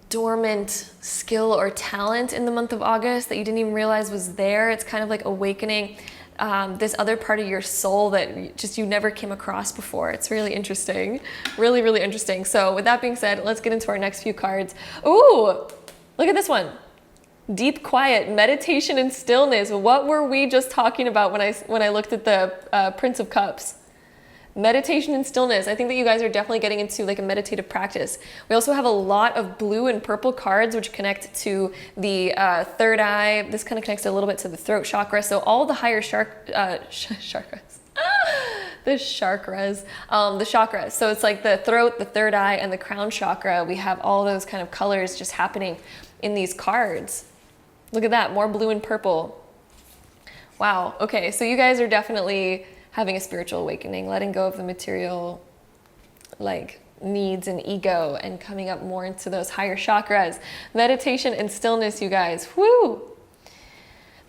dormant skill or talent in the month of August that you didn't even realize was there. It's kind of like awakening this other part of your soul that just you never came across before. It's really interesting. Really, really interesting. So with that being said, let's get into our next few cards. Ooh, look at this one. Deep quiet, meditation and stillness. What were we just talking about when I looked at the Prince of Cups? meditation and stillness. I think that you guys are definitely getting into like a meditative practice. We also have a lot of blue and purple cards, which connect to the third eye. This kind of connects a little bit to the throat chakra. So all the higher chakras. The chakras. So it's like the throat, the third eye, and the crown chakra. We have all those kind of colors just happening in these cards. Look at that, more blue and purple. Wow, okay, so you guys are definitely having a spiritual awakening, letting go of the material like needs and ego and coming up more into those higher chakras. Meditation and stillness, you guys, woo!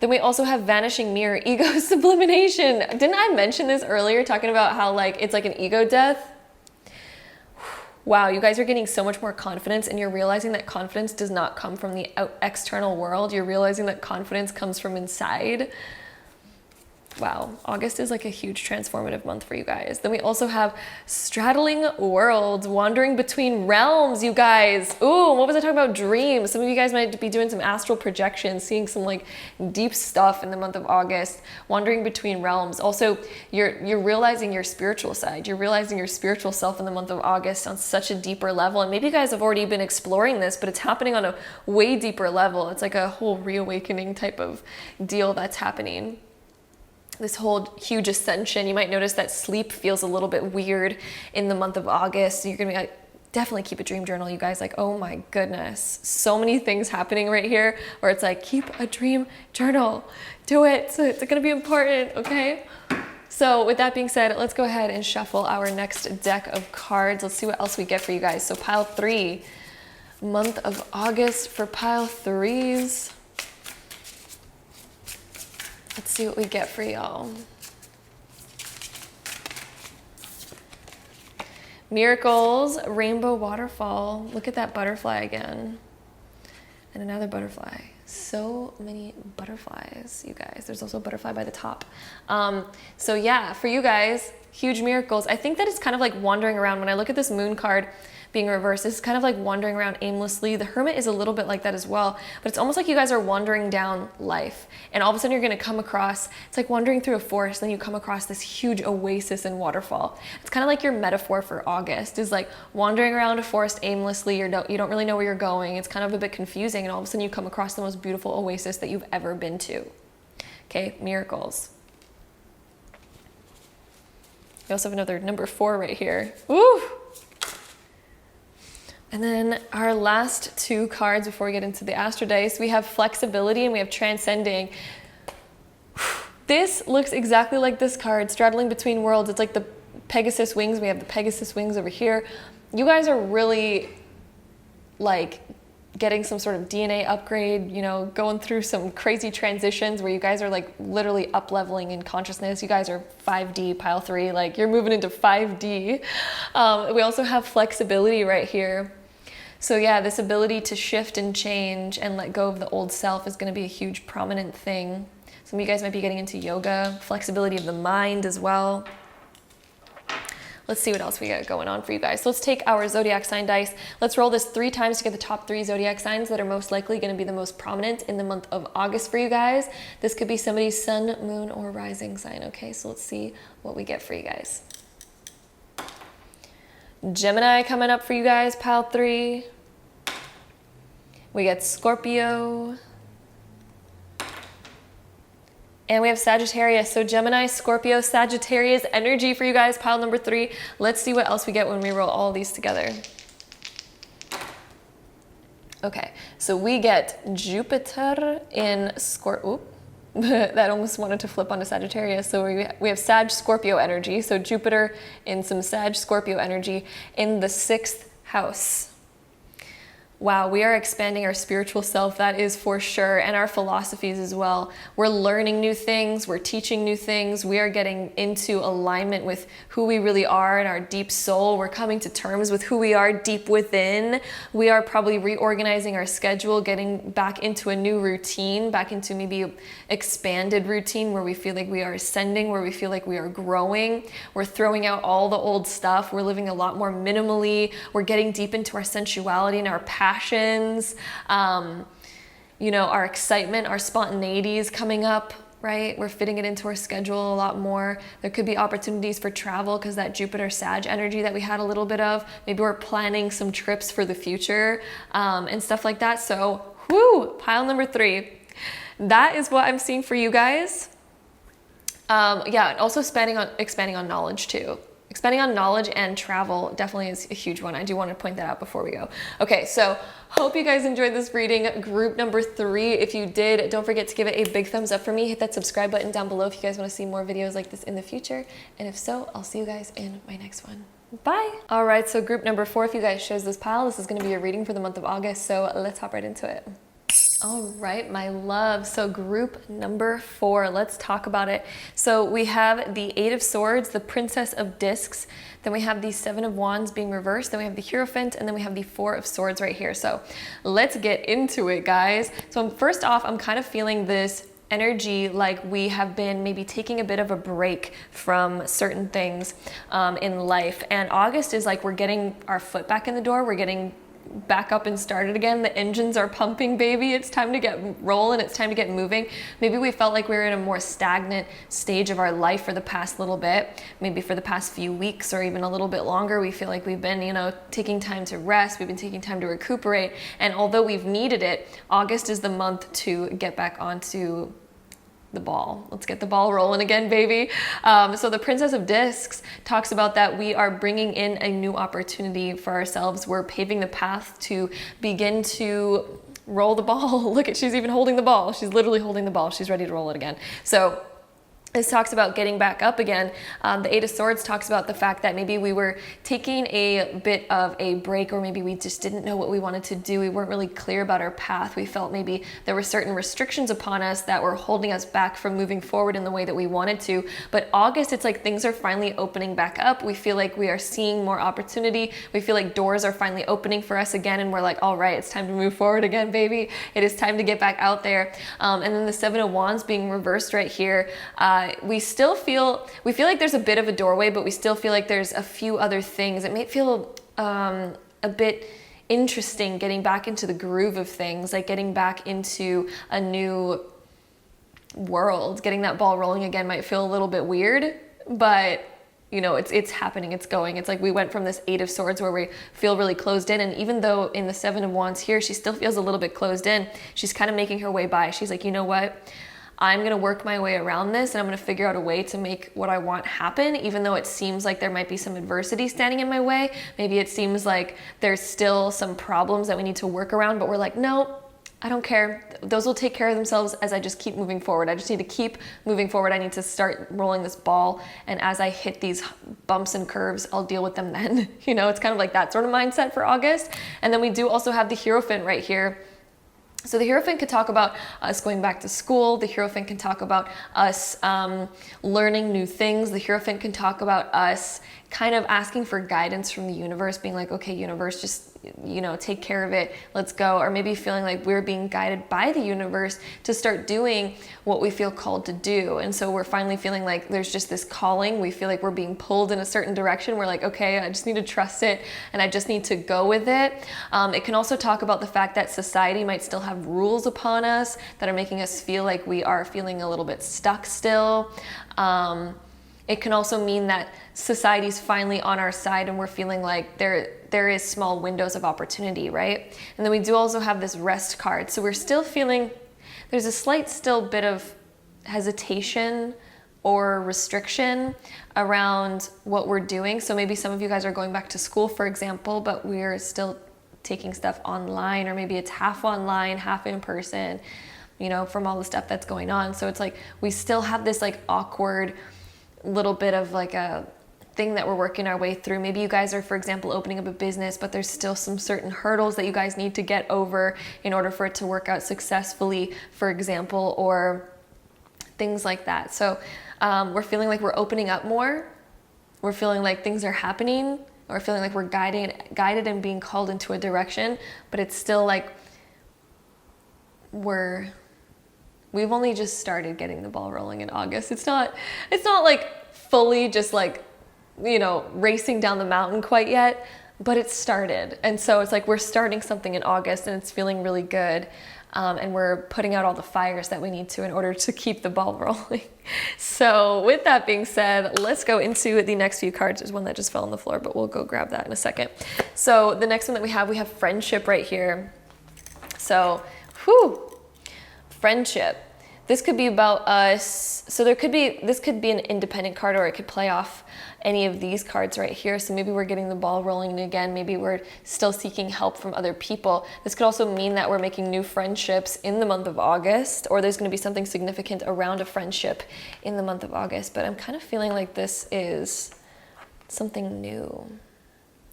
Then we also have vanishing mirror, ego sublimation. Didn't I mention this earlier, talking about how like it's like an ego death? Wow, you guys are getting so much more confidence, and you're realizing that confidence does not come from the external world. You're realizing that confidence comes from inside. Wow, August is like a huge transformative month for you guys. Then we also have straddling worlds, wandering between realms, you guys. Ooh, what was I talking about? Dreams. Some of you guys might be doing some astral projections, seeing some like deep stuff in the month of August, wandering between realms. Also, you're realizing your spiritual side. You're realizing your spiritual self in the month of August on such a deeper level. And maybe you guys have already been exploring this, but it's happening on a way deeper level. It's like a whole reawakening type of deal that's happening. This whole huge ascension. You might notice that sleep feels a little bit weird in the month of August. You're gonna be like, definitely keep a dream journal, you guys. Like, oh my goodness, so many things happening right here where it's like, keep a dream journal, do it. So it's gonna be important, okay? So with that being said, let's go ahead and shuffle our next deck of cards. Let's see what else we get for you guys. So pile 3, month of August for pile 3s. Let's see what we get for y'all. Miracles, rainbow waterfall. Look at that butterfly again. And another butterfly. So many butterflies, you guys. There's also a butterfly by the top. So yeah, for you guys, huge miracles. I think that it's kind of like wandering around. When I look at this moon card being reversed, it's kind of like wandering around aimlessly. The hermit is a little bit like that as well, but it's almost like you guys are wandering down life, and all of a sudden you're going to come across, it's like wandering through a forest, then you come across this huge oasis and waterfall. It's kind of like your metaphor for August is like wandering around a forest aimlessly. You don't really know where you're going. It's kind of a bit confusing, and all of a sudden you come across the most beautiful oasis that you've ever been to. Okay, miracles. We also have another number 4 right here. Woo! And then our last 2 cards before we get into the Astro Dice, we have flexibility and we have transcending. This looks exactly like this card, straddling between worlds. It's like the Pegasus wings. We have the Pegasus wings over here. You guys are really like getting some sort of DNA upgrade, you know, going through some crazy transitions where you guys are like literally up leveling in consciousness. You guys are 5D, pile 3, like you're moving into 5D. We also have flexibility right here. So yeah, this ability to shift and change and let go of the old self is going to be a huge prominent thing. Some of you guys might be getting into yoga, flexibility of the mind as well. Let's see what else we got going on for you guys. So let's take our zodiac sign dice. Let's roll this 3 times to get the top 3 zodiac signs that are most likely going to be the most prominent in the month of August for you guys. This could be somebody's sun, moon, or rising sign. Okay, so let's see what we get for you guys. Gemini coming up for you guys, pile 3. We get Scorpio. And we have Sagittarius. So Gemini, Scorpio, Sagittarius energy for you guys, pile number 3. Let's see what else we get when we roll all these together. Okay, so we get Jupiter in Scorpio. That almost wanted to flip onto Sagittarius. So we have Sag, Scorpio energy. So Jupiter in some Sag, Scorpio energy in the 6th house. Wow, we are expanding our spiritual self, that is for sure, and our philosophies as well. We're learning new things, we're teaching new things, we are getting into alignment with who we really are and our deep soul. We're coming to terms with who we are deep within. We are probably reorganizing our schedule, getting back into a new routine, back into maybe expanded routine where we feel like we are ascending, where we feel like we are growing. We're throwing out all the old stuff. We're living a lot more minimally. We're getting deep into our sensuality and our passions, you know, our excitement, our spontaneity is coming up. right? We're fitting it into our schedule a lot more. There could be opportunities for travel because that Jupiter Sag energy that we had a little bit of, maybe we're planning some trips for the future and stuff like that. So, whoo, pile number 3. That is what I'm seeing for you guys. Yeah, and also expanding on knowledge too. Expanding on knowledge and travel definitely is a huge one. I do want to point that out before we go. Okay, so hope you guys enjoyed this reading. Group number 3. If you did, don't forget to give it a big thumbs up for me. Hit that subscribe button down below if you guys want to see more videos like this in the future. And if so, I'll see you guys in my next one. Bye. All right, so group number 4, if you guys chose this pile, this is going to be a reading for the month of August. So let's hop right into it. All right, my love. So group number 4, let's talk about it. So we have the 8 of Swords, the Princess of Discs, then we have the 7 of Wands being reversed, then we have the Hierophant, and then we have the 4 of Swords right here. So let's get into it, guys. So first off, I'm kind of feeling this energy like we have been maybe taking a bit of a break from certain things in life. And August is like we're getting our foot back in the door. We're getting back up and started again. The engines are pumping, baby. It's time to get rolling. It's time to get moving. Maybe we felt like we were in a more stagnant stage of our life for the past little bit, maybe for the past few weeks or even a little bit longer. We feel like we've been, you know, taking time to rest. We've been taking time to recuperate. And although we've needed it, August is the month to get back onto the ball. Let's get the ball rolling again, baby. So the Princess of Discs talks about that we are bringing in a new opportunity for ourselves. We're paving the path to begin to roll the ball. Look at, she's even holding the ball. She's literally holding the ball. She's ready to roll it again. So this talks about getting back up again. The 8 of Swords talks about the fact that maybe we were taking a bit of a break, or maybe we just didn't know what we wanted to do. We weren't really clear about our path. We felt maybe there were certain restrictions upon us that were holding us back from moving forward in the way that we wanted to. But August, it's like things are finally opening back up. We feel like we are seeing more opportunity. We feel like doors are finally opening for us again, and we're like, all right, it's time to move forward again, baby. It is time to get back out there. And then the 7 of Wands being reversed right here. We feel like there's a bit of a doorway, but we still feel like there's a few other things. It may feel a bit interesting getting back into the groove of things, like getting back into a new world. Getting that ball rolling again might feel a little bit weird, but you know, it's happening, it's going. It's like we went from this 8 of Swords where we feel really closed in, and even though in the 7 of Wands here, she still feels a little bit closed in, she's kind of making her way by. She's like, you know what? I'm going to work my way around this, and I'm going to figure out a way to make what I want happen, even though it seems like there might be some adversity standing in my way. Maybe it seems like there's still some problems that we need to work around, but we're like, no, I don't care. Those will take care of themselves as I just keep moving forward. I just need to keep moving forward. I need to start rolling this ball, and as I hit these bumps and curves, I'll deal with them then. You know, it's kind of like that sort of mindset for August. And then we do also have the Hierophant right here. So the Hierophant could talk about us going back to school. The Hierophant can talk about us learning new things. The Hierophant can talk about us kind of asking for guidance from the universe, being like, okay, universe, just, you know, take care of it, let's go. Or maybe feeling like we're being guided by the universe to start doing what we feel called to do. And so we're finally feeling like there's just this calling. We feel like we're being pulled in a certain direction. We're like, okay, I just need to trust it, and I just need to go with it. It can also talk about the fact that society might still have rules upon us that are making us feel like we are feeling a little bit stuck still. It can also mean that society's finally on our side, and we're feeling like there is small windows of opportunity, right? And then we do also have this rest card. So we're still feeling there's a slight still bit of hesitation or restriction around what we're doing. So maybe some of you guys are going back to school, for example, but we're still taking stuff online, or maybe it's half online, half in person, you know, from all the stuff that's going on. So it's like we still have this like awkward little bit of like a thing that we're working our way through. Maybe you guys are, for example, opening up a business, but there's still some certain hurdles that you guys need to get over in order for it to work out successfully, for example, or things like that. So we're feeling like we're opening up more. We're feeling like things are happening, or feeling like we're guided and being called into a direction, but it's still like we've only just started getting the ball rolling in August. It's not like fully just like, you know, racing down the mountain quite yet, but it started. And so it's like we're starting something in August and it's feeling really good. And we're putting out all the fires that we need to in order to keep the ball rolling. So with that being said, let's go into the next few cards. There's one that just fell on the floor, but we'll go grab that in a second. So the next one that we have friendship right here. So, friendship. This could be about us. So this could be an independent card, or it could play off any of these cards right here. So maybe we're getting the ball rolling again. Maybe we're still seeking help from other people. This could also mean that we're making new friendships in the month of August, or there's going to be something significant around a friendship in the month of August. But I'm kind of feeling like this is something new,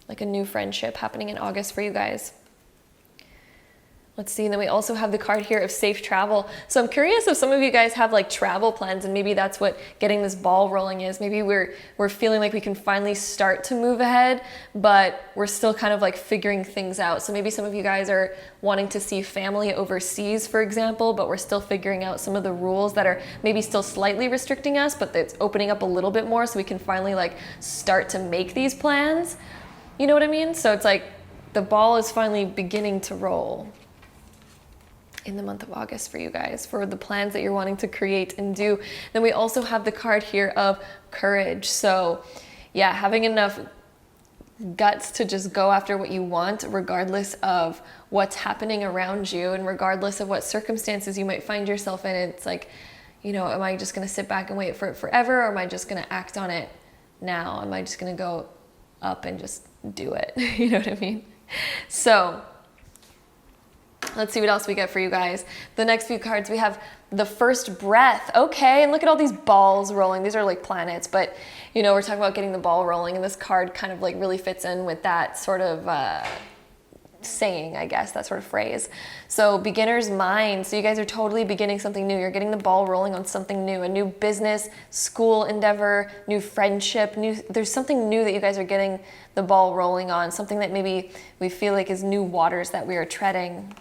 like a new friendship happening in August for you guys. Let's see, and then we also have the card here of safe travel. So I'm curious if some of you guys have like travel plans, and maybe that's what getting this ball rolling is. Maybe we're feeling like we can finally start to move ahead, but we're still kind of like figuring things out. So maybe some of you guys are wanting to see family overseas, for example, but we're still figuring out some of the rules that are maybe still slightly restricting us, but it's opening up a little bit more so we can finally like start to make these plans. You know what I mean? So it's like the ball is finally beginning to roll in the month of August for you guys, for the plans that you're wanting to create and do. Then we also have the card here of courage. So yeah, having enough guts to just go after what you want, regardless of what's happening around you and regardless of what circumstances you might find yourself in. It's like, you know, am I just going to sit back and wait for it forever, or am I just going to act on it now? Am I just going to go up and just do it? You know what I mean? So let's see what else we get for you guys. The next few cards, we have the first breath. Okay, and look at all these balls rolling. These are like planets, but you know, we're talking about getting the ball rolling, and this card kind of like really fits in with that sort of saying, I guess, that sort of phrase. So beginner's mind. So you guys are totally beginning something new. You're getting the ball rolling on something new, a new business, school endeavor, new friendship, there's something new that you guys are getting the ball rolling on, something that maybe we feel like is new waters that we are treading.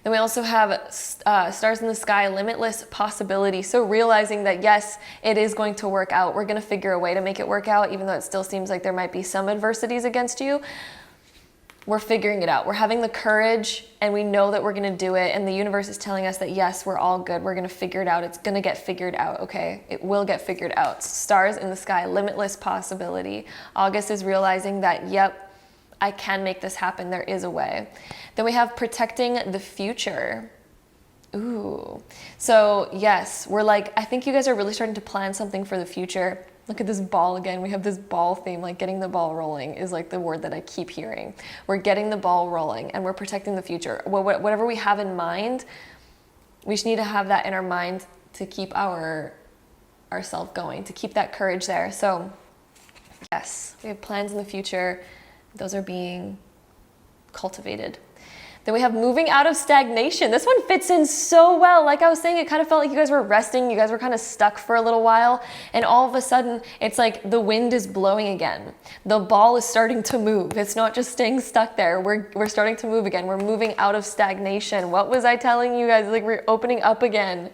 Then we also have stars in the sky, limitless possibility. So realizing that yes, it is going to work out. We're going to figure a way to make it work out, even though it still seems like there might be some adversities against you. We're figuring it out. We're having the courage, and we know that we're going to do it. And the universe is telling us that yes, we're all good. We're going to figure it out. It's going to get figured out. Okay, it will get figured out. Stars in the sky, limitless possibility. August is realizing that yep, I can make this happen. There is a way. Then we have protecting the future. Ooh. So yes, we're like, I think you guys are really starting to plan something for the future. Look at this ball again. We have this ball theme, like getting the ball rolling is like the word that I keep hearing. We're getting the ball rolling and we're protecting the future. Whatever we have in mind, we just need to have that in our mind to keep ourselves going, to keep that courage there. So yes, we have plans in the future. Those are being cultivated. Then we have moving out of stagnation. This one fits in so well. Like I was saying, it kind of felt like you guys were resting. You guys were kind of stuck for a little while. And all of a sudden, it's like the wind is blowing again. The ball is starting to move. It's not just staying stuck there. We're starting to move again. We're moving out of stagnation. What was I telling you guys? Like we're opening up again.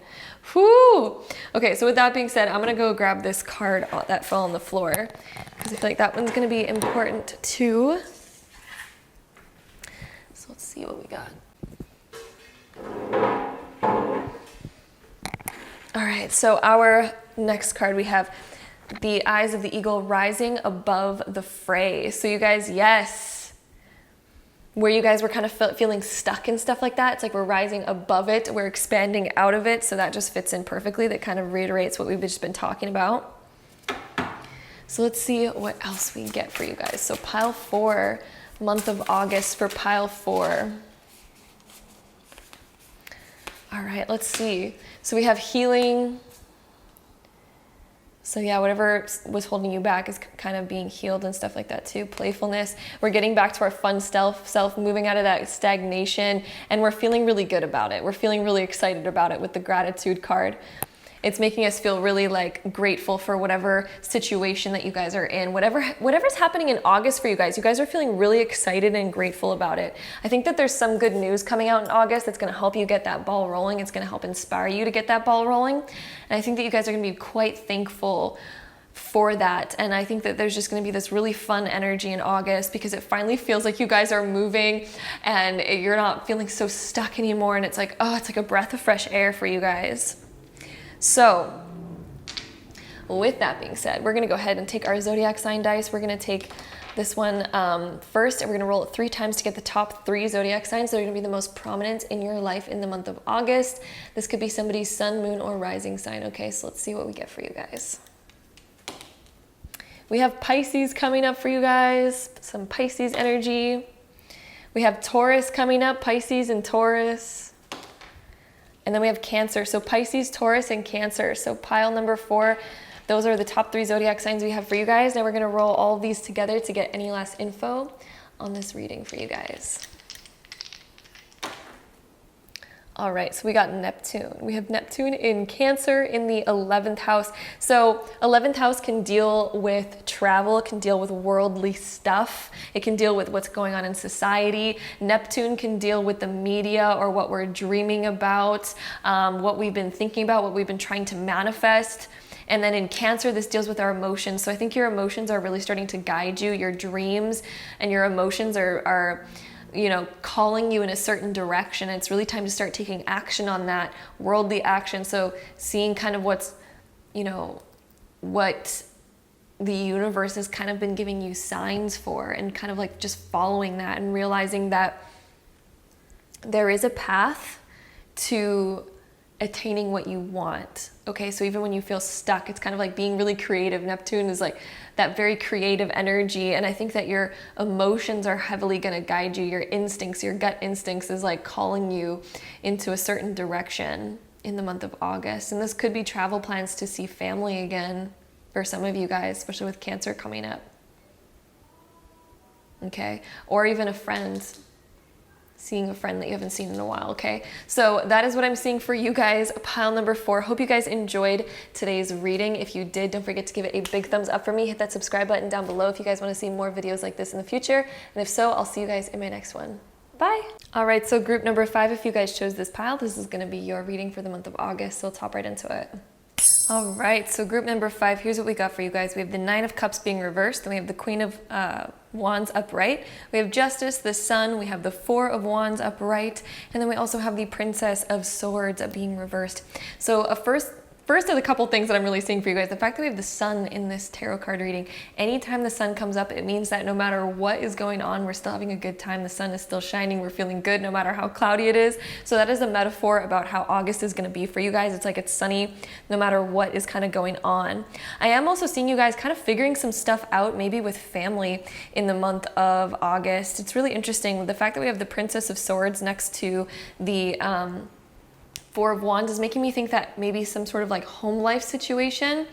Whoo! Okay, so with that being said, I'm going to go grab this card that fell on the floor, because I feel like that one's going to be important too. So let's see what we got. All right, so our next card, we have the eyes of the eagle rising above the fray. So you guys, yes, where you guys were kind of feeling stuck and stuff like that, it's like we're rising above it, we're expanding out of it, so that just fits in perfectly. That kind of reiterates what we've just been talking about. So let's see what else we get for you guys. So pile 4, month of August for pile 4. All right, let's see. So we have healing. So yeah, whatever was holding you back is kind of being healed and stuff like that too. Playfulness. We're getting back to our fun self, moving out of that stagnation, and we're feeling really good about it. We're feeling really excited about it with the gratitude card. It's making us feel really like grateful for whatever situation that you guys are in. Whatever's happening in August for you guys are feeling really excited and grateful about it. I think that there's some good news coming out in August that's going to help you get that ball rolling. It's going to help inspire you to get that ball rolling. And I think that you guys are going to be quite thankful for that. And I think that there's just going to be this really fun energy in August because it finally feels like you guys are moving and you're not feeling so stuck anymore. And it's like, oh, it's like a breath of fresh air for you guys. So with that being said, we're going to go ahead and take our zodiac sign dice. We're going to take this one first, and we're going to roll it 3 times to get the top 3 zodiac signs that are going to be the most prominent in your life in the month of August. This could be somebody's sun, moon, or rising sign. Okay, so let's see what we get for you guys. We have Pisces coming up for you guys, some Pisces energy. We have Taurus coming up, Pisces and Taurus. And then we have Cancer. So Pisces, Taurus, and Cancer. So pile number 4. Those are the top 3 zodiac signs we have for you guys. Now we're going to roll all of these together to get any last info on this reading for you guys. All right, so we got Neptune. We have Neptune in Cancer in the 11th house. So 11th house can deal with travel, it can deal with worldly stuff, it can deal with what's going on in society. Neptune can deal with the media or what we're dreaming about, what we've been thinking about, what we've been trying to manifest. And then in Cancer, this deals with our emotions. So I think your emotions are really starting to guide you. Your dreams and your emotions are you know, calling you in a certain direction. It's really time to start taking action on that, worldly action. So seeing kind of what's, you know, what the universe has kind of been giving you signs for, and kind of like just following that and realizing that there is a path to attaining what you want. Okay, so even when you feel stuck, it's kind of like being really creative. Neptune is like that very creative energy, and I think that your emotions are heavily going to guide you. Your instincts, your gut instincts is like calling you into a certain direction in the month of August. And this could be travel plans to see family again for some of you guys, especially with Cancer coming up. Okay, or even a friend, seeing a friend that you haven't seen in a while. Okay, so that is what I'm seeing for you guys, pile number 4. Hope you guys enjoyed today's reading. If you did, don't forget to give it a big thumbs up for me. Hit that subscribe button down below if you guys want to see more videos like this in the future. And if so, I'll see you guys in my next one. Bye. All right, so group number 5, if you guys chose this pile, this is going to be your reading for the month of August. So let's hop right into it. All right, so group number 5, here's what we got for you guys. We have the 9 of Cups being reversed, then we have the Queen of Wands upright, we have Justice, the Sun, we have the 4 of Wands upright, and then we also have the Princess of Swords being reversed. So First of the couple things that I'm really seeing for you guys, the fact that we have the sun in this tarot card reading. Anytime the sun comes up, it means that no matter what is going on, we're still having a good time. The sun is still shining. We're feeling good no matter how cloudy it is. So that is a metaphor about how August is going to be for you guys. It's like it's sunny no matter what is kind of going on. I am also seeing you guys kind of figuring some stuff out, maybe with family in the month of August. It's really interesting. The fact that we have the Princess of Swords next to the 4 of Wands is making me think that maybe some sort of like home life situation.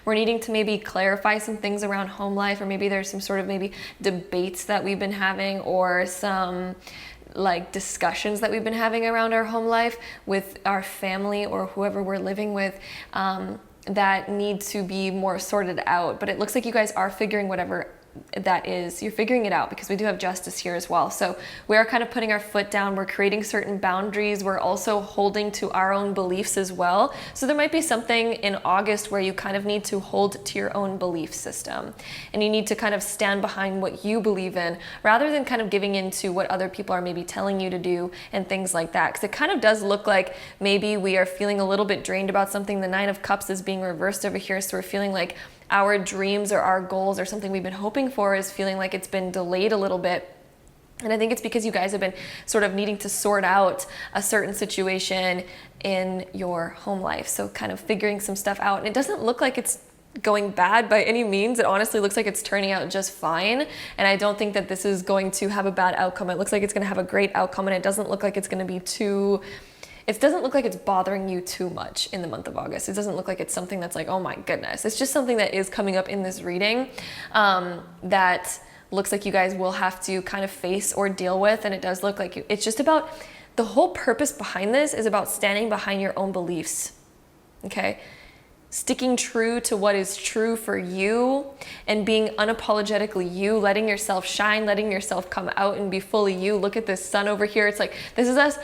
We're needing to maybe clarify some things around home life, or maybe there's some sort of maybe debates that we've been having, or some like discussions that we've been having around our home life with our family or whoever we're living with, that need to be more sorted out. But it looks like you guys are figuring whatever that is, you're figuring it out, because we do have Justice here as well. So we are kind of putting our foot down. We're creating certain boundaries. We're also holding to our own beliefs as well. So there might be something in August where you kind of need to hold to your own belief system, and you need to kind of stand behind what you believe in, rather than kind of giving into what other people are maybe telling you to do and things like that. Because it kind of does look like maybe we are feeling a little bit drained about something. The 9 of Cups is being reversed over here, so we're feeling like our dreams or our goals or something we've been hoping for is feeling like it's been delayed a little bit. And I think it's because you guys have been sort of needing to sort out a certain situation in your home life. So kind of figuring some stuff out. And it doesn't look like it's going bad by any means. It honestly looks like it's turning out just fine. And I don't think that this is going to have a bad outcome. It looks like it's going to have a great outcome, and it doesn't look like it's going to be too... It doesn't look like it's bothering you too much in the month of August. It doesn't look like it's something that's like, oh my goodness. It's just something that is coming up in this reading that looks like you guys will have to kind of face or deal with. And it does look like it's just about, the whole purpose behind this is about standing behind your own beliefs, okay? Sticking true to what is true for you and being unapologetically you, letting yourself shine, letting yourself come out and be fully you. Look at this sun over here. It's like, this is us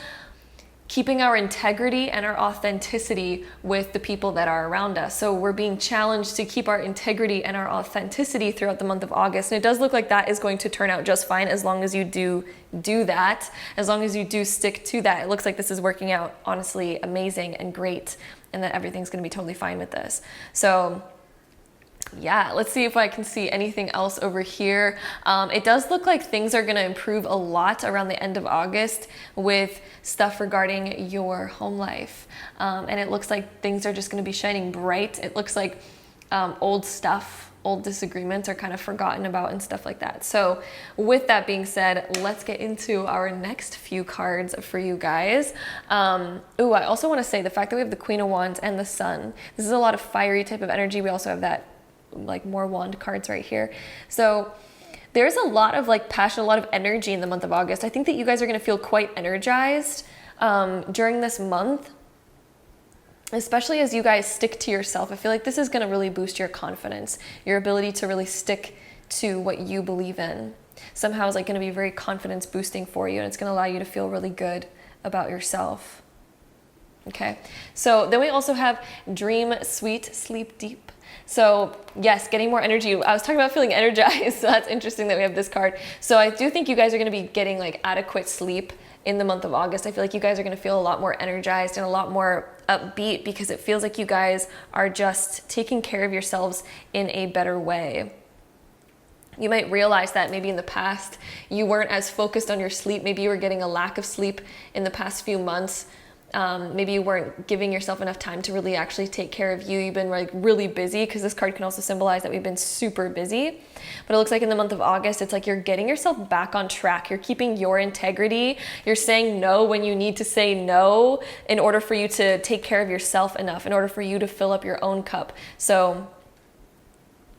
keeping our integrity and our authenticity with the people that are around us. So we're being challenged to keep our integrity and our authenticity throughout the month of August. And it does look like that is going to turn out just fine as long as you do that, as long as you do stick to that. It looks like this is working out honestly amazing and great, and that everything's going to be totally fine with this. So yeah, let's see if I can see anything else over here. It does look like things are going to improve a lot around the end of August with stuff regarding your home life. And it looks like things are just going to be shining bright. It looks like old stuff, old disagreements are kind of forgotten about and stuff like that. So with that being said, let's get into our next few cards for you guys. Ooh, I also want to say the fact that we have the Queen of Wands and the Sun. This is a lot of fiery type of energy. We also have that like more wand cards right here. So there's a lot of like passion, a lot of energy in the month of August. I think that you guys are going to feel quite energized during this month, especially as you guys stick to yourself. I feel like this is going to really boost your confidence, your ability to really stick to what you believe in. Somehow is like going to be very confidence boosting for you, and it's going to allow you to feel really good about yourself. Okay, so then we also have Dream Sweet, Sleep Deep. So yes, getting more energy. I was talking about feeling energized, so that's interesting that we have this card. So I do think you guys are going to be getting like adequate sleep in the month of August. I feel like you guys are going to feel a lot more energized and a lot more upbeat because it feels like you guys are just taking care of yourselves in a better way. You might realize that maybe in the past you weren't as focused on your sleep. Maybe you were getting a lack of sleep in the past few months. Maybe you weren't giving yourself enough time to really actually take care of you. You've been like really busy, because this card can also symbolize that we've been super busy. But it looks like in the month of August, it's like you're getting yourself back on track. You're keeping your integrity. You're saying no when you need to say no in order for you to take care of yourself enough, in order for you to fill up your own cup. So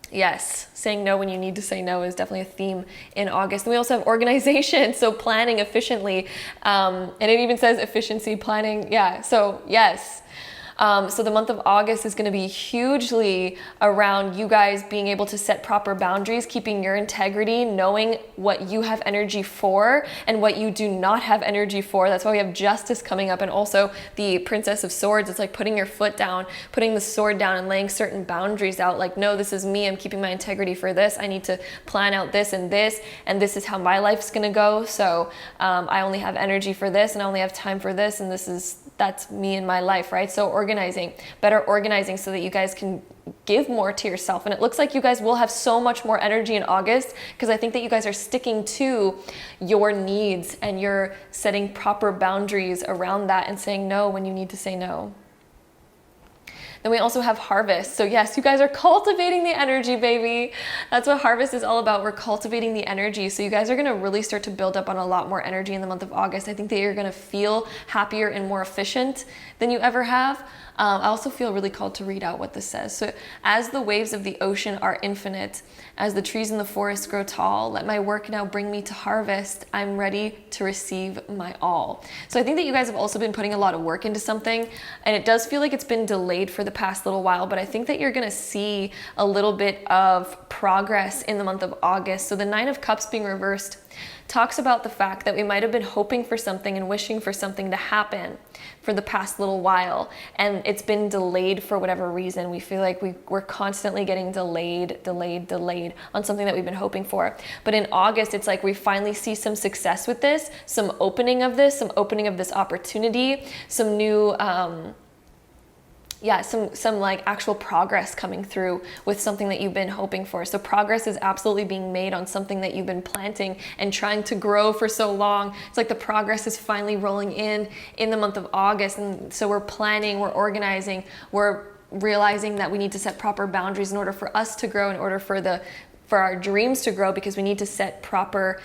yes, saying no when you need to say no is definitely a theme in August. And we also have organization, so planning efficiently. And it even says efficiency planning. Yeah, so yes. So the month of August is going to be hugely around you guys being able to set proper boundaries, keeping your integrity, knowing what you have energy for and what you do not have energy for. That's why we have Justice coming up, and also the Princess of Swords. It's like putting your foot down, putting the sword down, and laying certain boundaries out. Like, no, this is me. I'm keeping my integrity for this. I need to plan out this, and this is how my life's going to go. So I only have energy for this, and I only have time for this, and that's me in my life, right? So better organizing so that you guys can give more to yourself. And it looks like you guys will have so much more energy in August, because I think that you guys are sticking to your needs and you're setting proper boundaries around that and saying no when you need to say no. Then we also have Harvest. So yes, you guys are cultivating the energy, baby. That's what Harvest is all about. We're cultivating the energy. So you guys are going to really start to build up on a lot more energy in the month of August. I think that you're going to feel happier and more efficient than you ever have. I also feel really called to read out what this says. So as the waves of the ocean are infinite, as the trees in the forest grow tall, let my work now bring me to harvest. I'm ready to receive my all. So I think that you guys have also been putting a lot of work into something, and it does feel like it's been delayed for the past little while, but I think that you're going to see a little bit of progress in the month of August. So the Nine of Cups being reversed talks about the fact that we might have been hoping for something and wishing for something to happen for the past little while, and it's been delayed for whatever reason. We feel like we're constantly getting delayed on something that we've been hoping for. But in August, it's like we finally see some success with this, some opening of this opportunity, some new some like actual progress coming through with something that you've been hoping for. So progress is absolutely being made on something that you've been planting and trying to grow for so long. It's like the progress is finally rolling in the month of August. And so we're planning, we're organizing, we're realizing that we need to set proper boundaries in order for us to grow, in order for our dreams to grow, because we need to set proper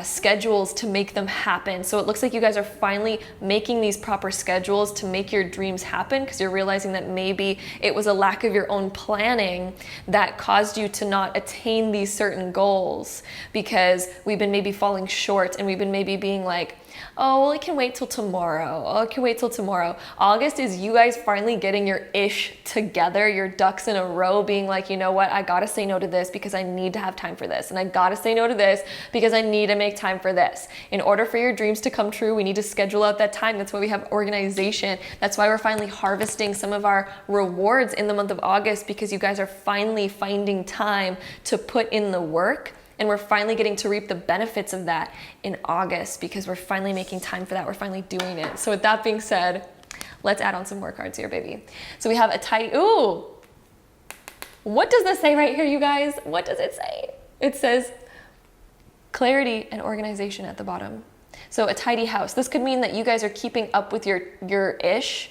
schedules to make them happen. So it looks like you guys are finally making these proper schedules to make your dreams happen, because you're realizing that maybe it was a lack of your own planning that caused you to not attain these certain goals, because we've been maybe falling short, and we've been maybe being like, oh, well, it can wait till tomorrow. Oh, it can wait till tomorrow. August is you guys finally getting your ish together, your ducks in a row, being like, you know what, I gotta say no to this because I need to have time for this. And I gotta say no to this because I need to make time for this. In order for your dreams to come true, we need to schedule out that time. That's why we have organization. That's why we're finally harvesting some of our rewards in the month of August, because you guys are finally finding time to put in the work. And we're finally getting to reap the benefits of that in August, because we're finally making time for that. We're finally doing it. So with that being said, let's add on some more cards here, baby. So we have a tidy, ooh, what does this say right here, you guys? What does it say? It says clarity and organization at the bottom. So a tidy house. This could mean that you guys are keeping up with your ish.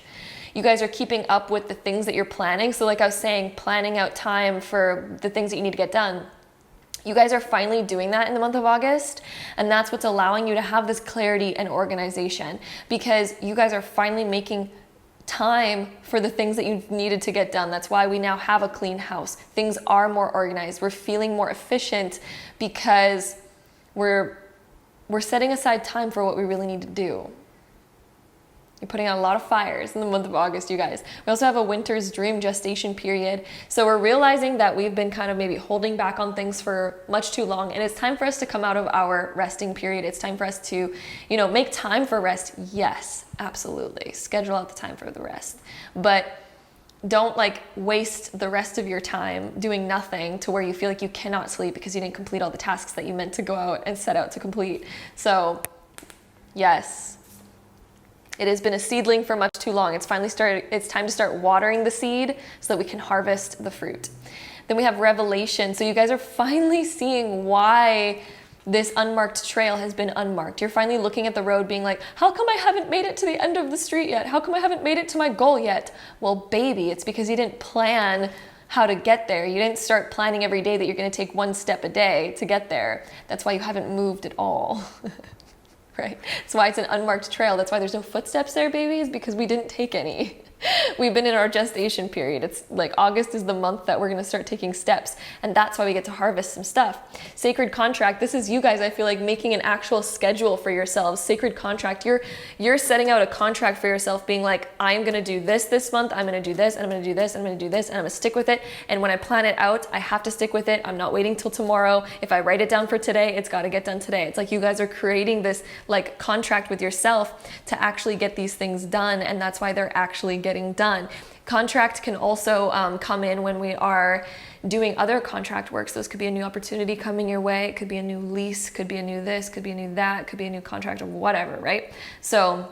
You guys are keeping up with the things that you're planning. So like I was saying, planning out time for the things that you need to get done. You guys are finally doing that in the month of August, and that's what's allowing you to have this clarity and organization, because you guys are finally making time for the things that you needed to get done. That's why we now have a clean house. Things are more organized. We're feeling more efficient because we're setting aside time for what we really need to do. You're putting out a lot of fires in the month of August, you guys. We also have a winter's dream gestation period. So we're realizing that we've been kind of maybe holding back on things for much too long. And it's time for us to come out of our resting period. It's time for us to, make time for rest. Yes, absolutely. Schedule out the time for the rest. But don't waste the rest of your time doing nothing to where you feel like you cannot sleep because you didn't complete all the tasks that you meant to go out and set out to complete. So yes. It has been a seedling for much too long. It's time to start watering the seed so that we can harvest the fruit. Then we have revelation. So you guys are finally seeing why this unmarked trail has been unmarked. You're finally looking at the road being like, how come I haven't made it to the end of the street yet? How come I haven't made it to my goal yet? Well, baby, it's because you didn't plan how to get there. You didn't start planning every day that you're going to take one step a day to get there. That's why you haven't moved at all. Right? That's why it's an unmarked trail. That's why there's no footsteps there, babies, because we didn't take any. We've been in our gestation period. It's like August is the month that we're going to start taking steps, and that's why we get to harvest some stuff. Sacred contract. This is you guys, I feel like, making an actual schedule for yourselves. Sacred contract. You're setting out a contract for yourself, being like, I'm going to do this month. I'm going to do this, and I'm going to do this, and I'm going to do this, and I'm going to stick with it. And when I plan it out, I have to stick with it. I'm not waiting till tomorrow. If I write it down for today, it's got to get done today. It's like you guys are creating this contract with yourself to actually get these things done, and that's why they're actually getting done. Contract can also come in when we are doing other contract work. So this could be a new opportunity coming your way. It could be a new lease, could be a new this, could be a new that, could be a new contract or whatever, right? So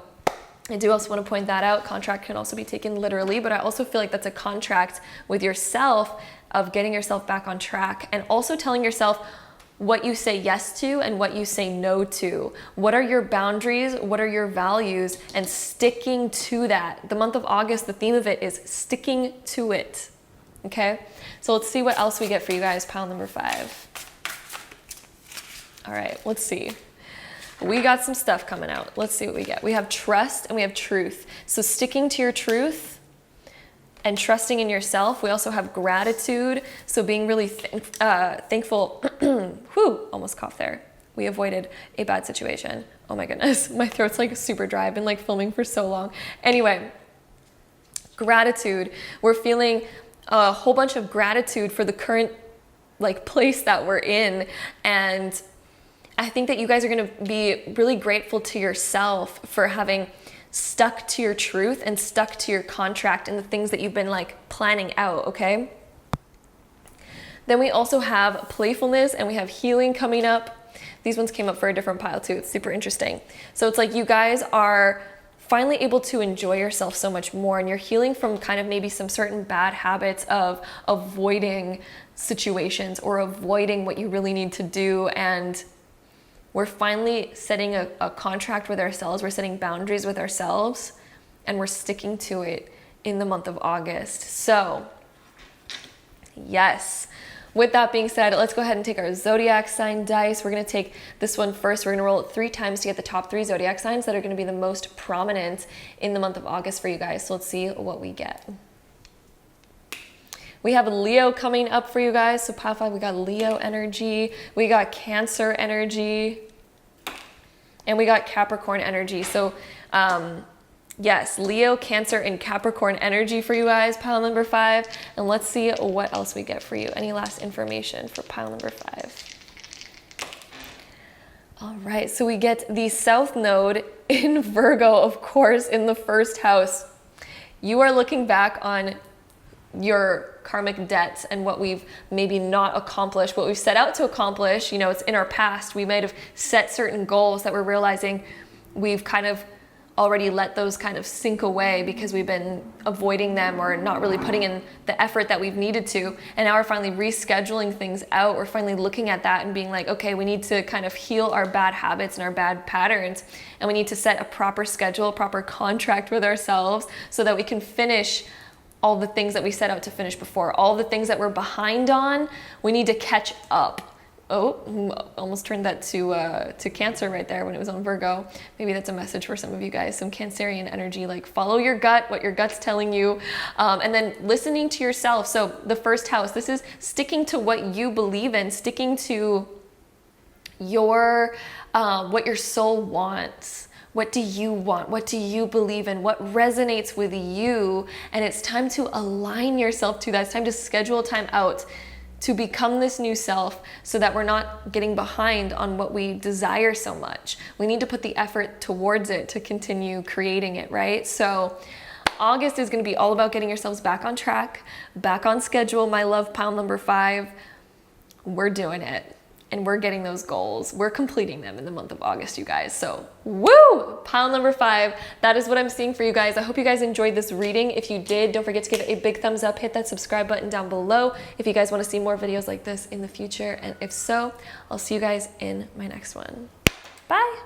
I do also want to point that out. Contract can also be taken literally, but I also feel like that's a contract with yourself of getting yourself back on track, and also telling yourself what you say yes to and what you say no to. What are your boundaries? What are your values? And sticking to that. The month of August, the theme of it is sticking to it. Okay? So let's see what else we get for you guys. Pile number 5. All right, let's see. We got some stuff coming out. Let's see what we get. We have trust and we have truth. So sticking to your truth and trusting in yourself. We also have gratitude. So being really thankful. Whew, almost coughed there. We avoided a bad situation. Oh my goodness. My throat's super dry. I've been filming for so long. Anyway, gratitude. We're feeling a whole bunch of gratitude for the current place that we're in. And I think that you guys are going to be really grateful to yourself for having stuck to your truth and stuck to your contract and the things that you've been planning out, okay? Then we also have playfulness and we have healing coming up. These ones came up for a different pile too. It's super interesting. So it's you guys are finally able to enjoy yourself so much more, and you're healing from kind of maybe some certain bad habits of avoiding situations or avoiding what you really need to do. And we're finally setting a contract with ourselves. We're setting boundaries with ourselves, and we're sticking to it in the month of August. So yes, with that being said, let's go ahead and take our zodiac sign dice. We're going to take this one first. We're going to roll it 3 times to get the top 3 zodiac signs that are going to be the most prominent in the month of August for you guys. So let's see what we get. We have Leo coming up for you guys. So pile 5, we got Leo energy. We got Cancer energy. And we got Capricorn energy. So yes, Leo, Cancer, and Capricorn energy for you guys, pile number 5. And let's see what else we get for you. Any last information for pile number 5? All right, so we get the South Node in Virgo, of course, in the first house. You are looking back on your karmic debts and what we've maybe not accomplished, what we've set out to accomplish. You know, it's in our past. We might have set certain goals that we're realizing we've kind of already let those kind of sink away because we've been avoiding them or not really putting in the effort that we've needed to. And now we're finally rescheduling things out. We're finally looking at that and being like, okay, we need to kind of heal our bad habits and our bad patterns. And we need to set a proper schedule, a proper contract with ourselves so that we can finish all the things that we set out to finish before. All the things that we're behind on, we need to catch up. Oh, almost turned that to Cancer right there when it was on Virgo. Maybe that's a message for some of you guys, some Cancerian energy, like follow your gut, what your gut's telling you, and then listening to yourself. So the first house, this is sticking to what you believe in, sticking to your what your soul wants. What do you want? What do you believe in? What resonates with you? And it's time to align yourself to that. It's time to schedule time out to become this new self so that we're not getting behind on what we desire so much. We need to put the effort towards it to continue creating it, right? So August is going to be all about getting yourselves back on track, back on schedule. My love, pile number 5. We're doing it. And we're getting those goals. We're completing them in the month of August, you guys. So, woo! Pile number 5. That is what I'm seeing for you guys. I hope you guys enjoyed this reading. If you did, don't forget to give it a big thumbs up. Hit that subscribe button down below if you guys want to see more videos like this in the future. And if so, I'll see you guys in my next one. Bye!